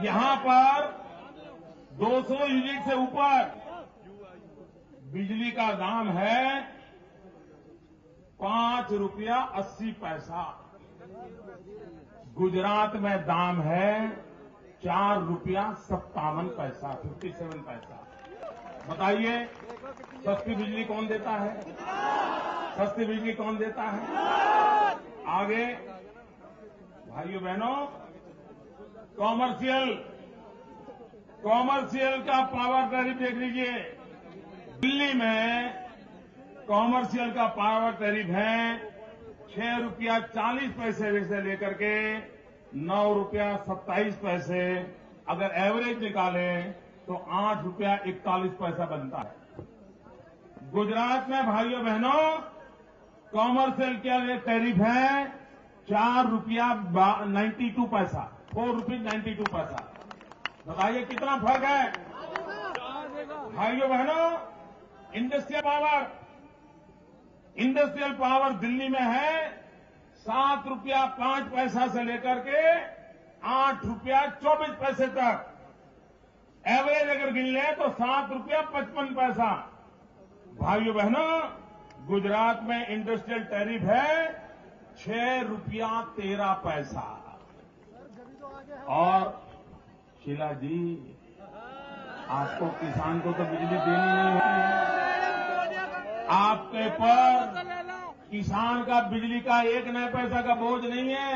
यहां पर 200 यूनिट से ऊपर बिजली का दाम है 5 रुपया 80 पैसा। गुजरात में दाम है 4 रुपया 57 पैसा, 57 पैसा। बताइए, सस्ती बिजली कौन देता है? सस्ती बिजली कौन देता है? आगे भाइयों बहनों, कॉमर्शियल का पावर टैरिफ देख लीजिए। दिल्ली में कॉमर्शियल का पावर टैरिफ है 6 रुपया 40 पैसे से लेकर के 9 रुपया 27 पैसे। अगर एवरेज निकालें तो 8 रुपया 41 पैसा बनता है। गुजरात में भाइयों बहनों कॉमर्शियल का टैरिफ है 4 रुपया 92 पैसा, 4 रुपीज 92 पैसा। बताइए कितना फर्क है। भाइयों बहनों, इंडस्ट्रियल पावर दिल्ली में है 7 रुपया 5 पैसा से लेकर के 8 रुपया 24 पैसे तक। एवरेज अगर गिन लें तो 7 रुपया 55 पैसा। भाइयों बहनों, गुजरात में इंडस्ट्रियल टैरिफ है 6 रुपया 13 पैसा। और शीला जी, आपको किसान को तो बिजली देनी नहीं होती है। आपके पर किसान का बिजली का 1 नया पैसा का बोझ नहीं है।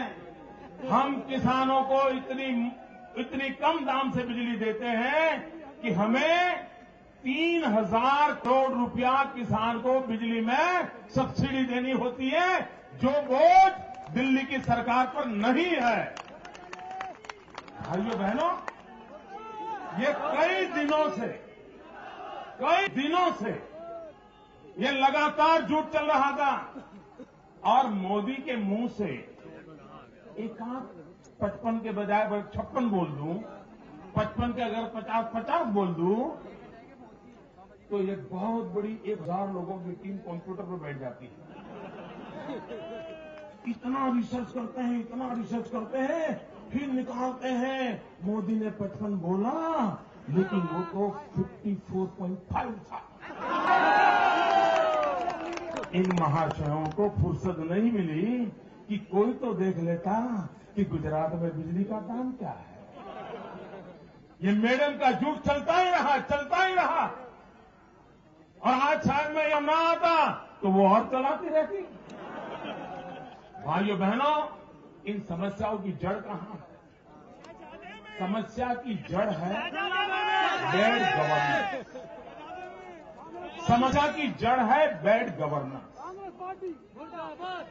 हम किसानों को इतनी कम दाम से बिजली देते हैं
कि हमें 3,000 करोड़ रुपया किसान को बिजली में सब्सिडी देनी होती है, जो बोझ दिल्ली की सरकार पर नहीं है। भाइयों बहनों, ये कई दिनों से ये लगातार झूठ चल रहा था और मोदी के मुंह से एक आध 55 के बजाय 56 बोल दूं, 55 के अगर 50 बोल दूं, तो ये बहुत बड़ी 1,000 लोगों की टीम कंप्यूटर पर बैठ जाती है। इतना रिसर्च करते हैं, फिर निकालते हैं मोदी ने 55 बोला, लेकिन वो तो 54.5 था। इन महाशयों को फुर्सत नहीं मिली कि कोई तो देख लेता कि गुजरात में बिजली का दाम क्या है। ये मैडम का झूठ चलता ही रहा और आज शायद मैं यहां ना आता तो वो और चलाती रहती। भाइयों बहनों, इन समस्याओं की जड़ कहां है? समस्या की जड़ है बैड गवर्नेंस। समस्या की जड़ है बैड गवर्नेंस।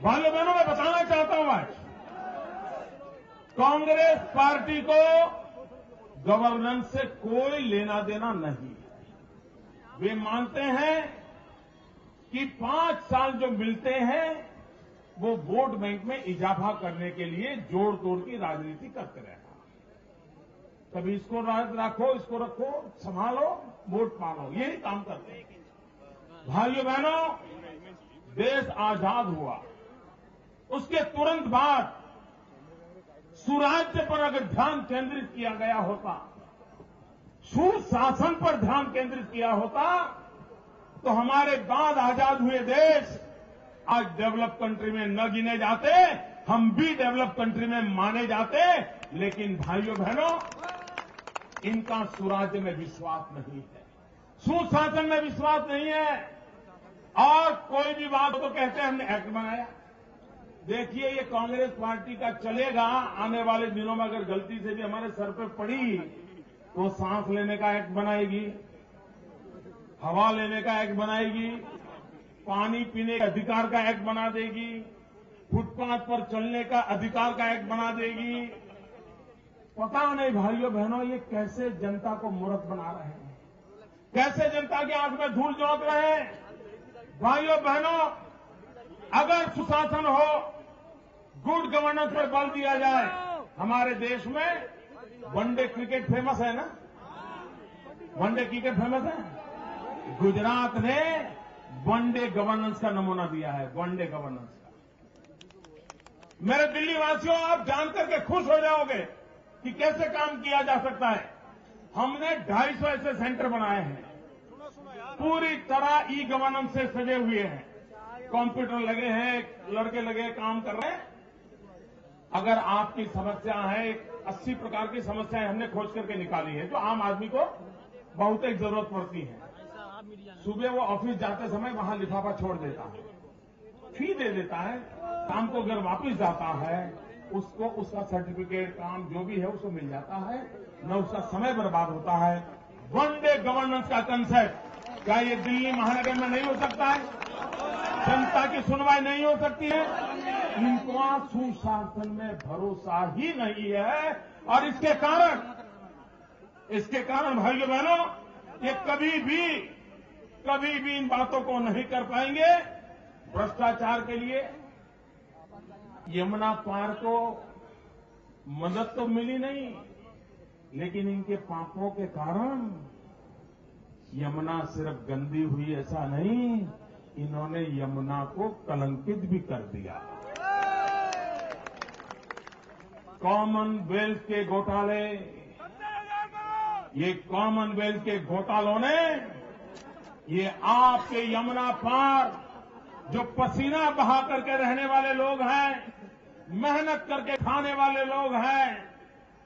भाइयों बहनों, मैं बताना चाहता हूं, आज कांग्रेस पार्टी को गवर्नेंस से कोई लेना देना नहीं। वे मानते हैं कि 5 साल जो मिलते हैं वो वोट बैंक में इजाफा करने के लिए जोड़ तोड़ की राजनीति करते रहना। कभी इसको रखो, इसको रखो, संभालो, वोट पालो, यही काम करते हैं। भाइयों बहनों, देश आजाद हुआ, उसके तुरंत बाद सुराज्य पर अगर ध्यान केंद्रित किया गया होता, सुशासन पर ध्यान केंद्रित किया होता, तो हमारे बाद आजाद हुए देश आज डेवलप कंट्री में न गिने जाते, हम भी डेवलप कंट्री में माने जाते। लेकिन भाइयों बहनों, इनका सुराज्य में विश्वास नहीं है, सुशासन में विश्वास नहीं है, और कोई भी बात तो कहते हैं हमने एक्ट बनाया। देखिए, ये कांग्रेस पार्टी का चलेगा, आने वाले दिनों में अगर गलती से भी हमारे सर पे पड़ी तो सांस लेने का एक्ट बनाएगी, हवा लेने का एक्ट बनाएगी, पानी पीने के अधिकार का एक्ट बना देगी, फुटपाथ पर चलने का अधिकार का एक्ट बना देगी। पता नहीं भाइयों बहनों, ये कैसे जनता को मूर्ख बना रहे हैं, कैसे जनता की आंख में धूल झोंक रहे हैं। भाइयों बहनों, अगर सुशासन हो, गुड गवर्नेंस पर बल दिया जाए, हमारे देश में वनडे क्रिकेट फेमस है ना, वनडे क्रिकेट फेमस है। गुजरात ने वनडे गवर्नेंस का नमूना दिया है, वनडे गवर्नेंस का। मेरे दिल्ली वासियों, आप जानकर के खुश हो जाओगे कि कैसे काम किया जा सकता है। हमने 250 ऐसे सेंटर बनाए हैं, पूरी तरह ई गवर्नेंस से सजे हुए हैं, कंप्यूटर लगे हैं, लड़के लगे काम कर रहे हैं। अगर आपकी समस्या है, 80 प्रकार की समस्याएं हमने खोज करके निकाली है जो आम आदमी को बहुत ही जरूरत पड़ती है। सुबह वो ऑफिस जाते समय वहां लिफाफा छोड़ देता है, फी दे देता है, काम को घर वापस जाता है, उसको उसका सर्टिफिकेट, काम जो भी है उसको मिल जाता है, न उसका समय बर्बाद होता है। वनडे गवर्नेंस का कंसेप्ट क्या ये दिल्ली महानगर में नहीं हो सकता है? जनता की सुनवाई नहीं हो सकती है? इनको सुशासन में भरोसा ही नहीं है, और इसके कारण भाइयों बहनों, ये कभी भी इन बातों को नहीं कर पाएंगे। भ्रष्टाचार के लिए यमुना पार को मदद तो मिली नहीं, लेकिन इनके पापों के कारण यमुना सिर्फ गंदी हुई ऐसा नहीं, इन्होंने यमुना को कलंकित भी कर दिया। कॉमनवेल्थ के घोटाले, ये कॉमनवेल्थ के घोटालों ने, ये आपके यमुना पार जो पसीना बहा करके रहने वाले लोग हैं, मेहनत करके खाने वाले लोग हैं,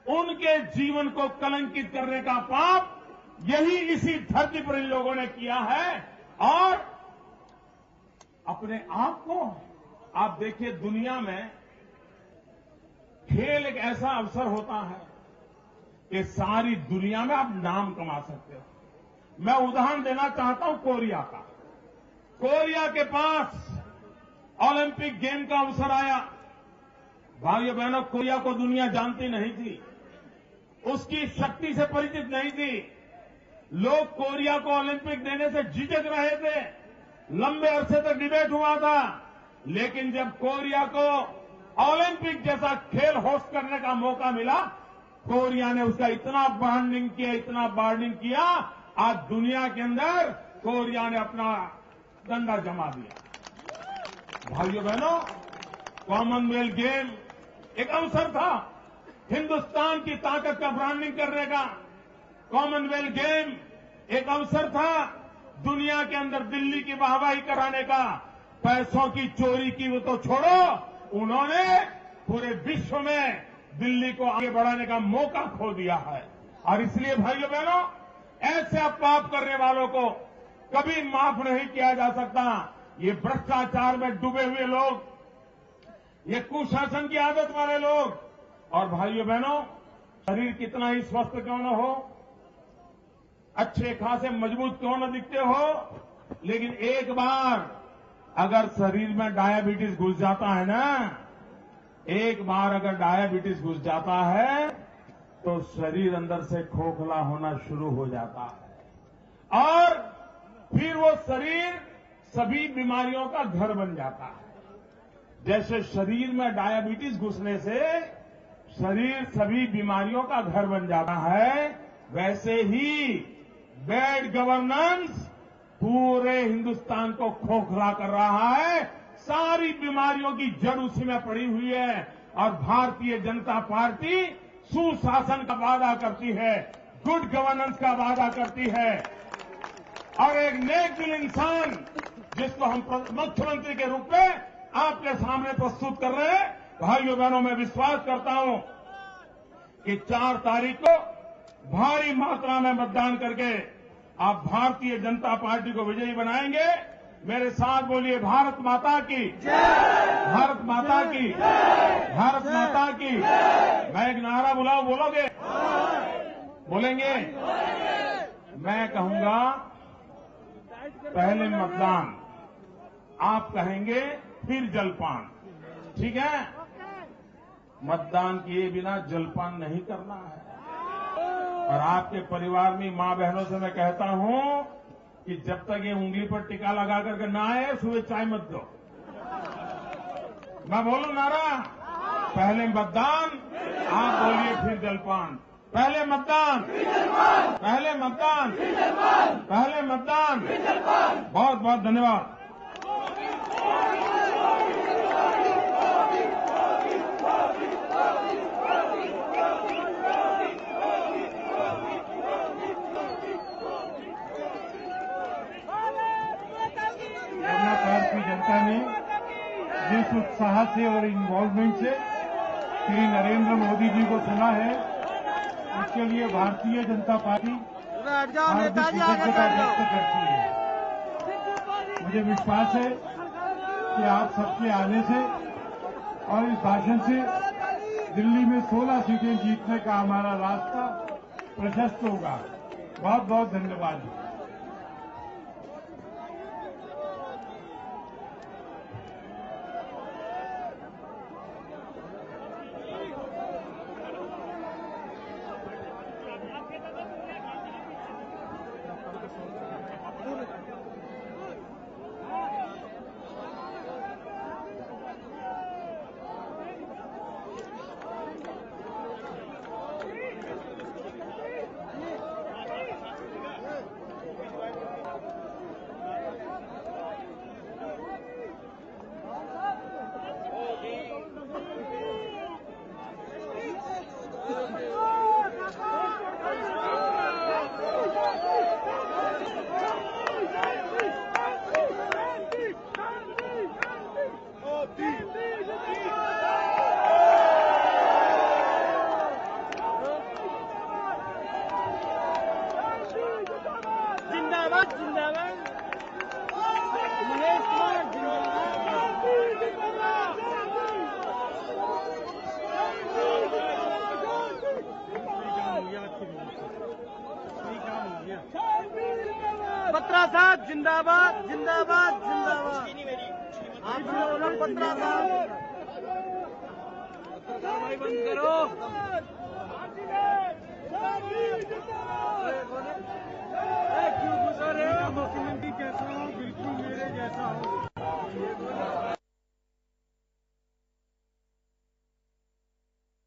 उनके जीवन को कलंकित करने का पाप यही इसी धरती पर इन लोगों ने किया है। और अपने आप को आप देखिए, दुनिया में खेल एक ऐसा अवसर होता है कि सारी दुनिया में आप नाम कमा सकते हो। मैं उदाहरण देना चाहता हूं कोरिया का। कोरिया के पास ओलंपिक गेम का अवसर आया। भाइयों बहनों, कोरिया को दुनिया जानती नहीं थी, उसकी शक्ति से परिचित नहीं थी। लोग कोरिया को ओलंपिक देने से झिझक रहे थे। लंबे अरसे तक डिबेट हुआ था, लेकिन जब कोरिया को ओलंपिक जैसा खेल होस्ट करने का मौका मिला, कोरिया ने उसका इतना ब्रांडिंग किया, आज दुनिया के अंदर कोरिया ने अपना डंडा जमा दिया। भाइयों बहनों, कॉमनवेल्थ गेम एक अवसर था हिंदुस्तान की ताकत का ब्रांडिंग करने का। कॉमनवेल्थ गेम एक अवसर था दुनिया के अंदर दिल्ली की वाहवाही कराने का। पैसों की चोरी की वो तो छोड़ो, उन्होंने पूरे विश्व में दिल्ली को आगे बढ़ाने का मौका खो दिया है। और इसलिए भाइयों बहनों, ऐसे अफवाह करने वालों को कभी माफ नहीं किया जा सकता। ये भ्रष्टाचार में डूबे हुए लोग, ये कुशासन की आदत वाले लोग। और भाइयों बहनों, शरीर कितना ही स्वस्थ क्यों न हो, अच्छे खासे मजबूत क्यों न दिखते हो, लेकिन एक बार अगर शरीर में डायबिटीज घुस जाता है ना, एक बार अगर डायबिटीज घुस जाता है तो शरीर अंदर से खोखला होना शुरू हो जाता है और फिर वो शरीर सभी बीमारियों का घर बन जाता है। जैसे शरीर में डायबिटीज घुसने से शरीर सभी बीमारियों का घर बन जाता है, वैसे ही बैड गवर्नेंस पूरे हिंदुस्तान को खोखला कर रहा है। सारी बीमारियों की जड़ उसी में पड़ी हुई है। और भारतीय जनता पार्टी सुशासन का वादा करती है, गुड गवर्नेंस का वादा करती है और एक नेक दिल इंसान जिसको हम मुख्यमंत्री के रूप में आपके सामने प्रस्तुत कर रहे हैं। भाइयों बहनों, मैं विश्वास करता हूं कि 4 तारीख को भारी मात्रा में मतदान करके आप भारतीय जनता पार्टी को विजयी बनाएंगे। मेरे साथ बोलिए, भारत माता की जय, भारत माता की जय, भारत माता की जय। मैं एक नारा बुलाऊं, बोलोगे? बोलेंगे? मैं कहूंगा पहले मतदान, आप कहेंगे फिर जलपान, ठीक है? मतदान किए बिना जलपान नहीं करना है। और आपके परिवार में मां बहनों से मैं कहता हूं कि जब तक ये उंगली पर टीका लगा करके ना आए, सुबह चाय मत दो। मैं बोलूं नारा, पहले मतदान, आप बोलिए फिर जलपान। पहले मतदान, पहले मतदान, पहले मतदान। बहुत बहुत धन्यवाद।
भारतीय जनता ने जिस उत्साह से और इन्वॉल्वमेंट से श्री नरेंद्र मोदी जी को चुना है, उसके लिए भारतीय जनता पार्टी हार्दिक कृतज्ञता व्यक्त करती है। मुझे विश्वास है कि आप सबके आने से और इस भाषण से दिल्ली में 16 सीटें जीतने का हमारा रास्ता प्रशस्त होगा। बहुत बहुत धन्यवाद।
बत्रा साहब जिंदाबाद जिंदाबाद जिंदाबाद। बत्रा साहब भाई बंद करो।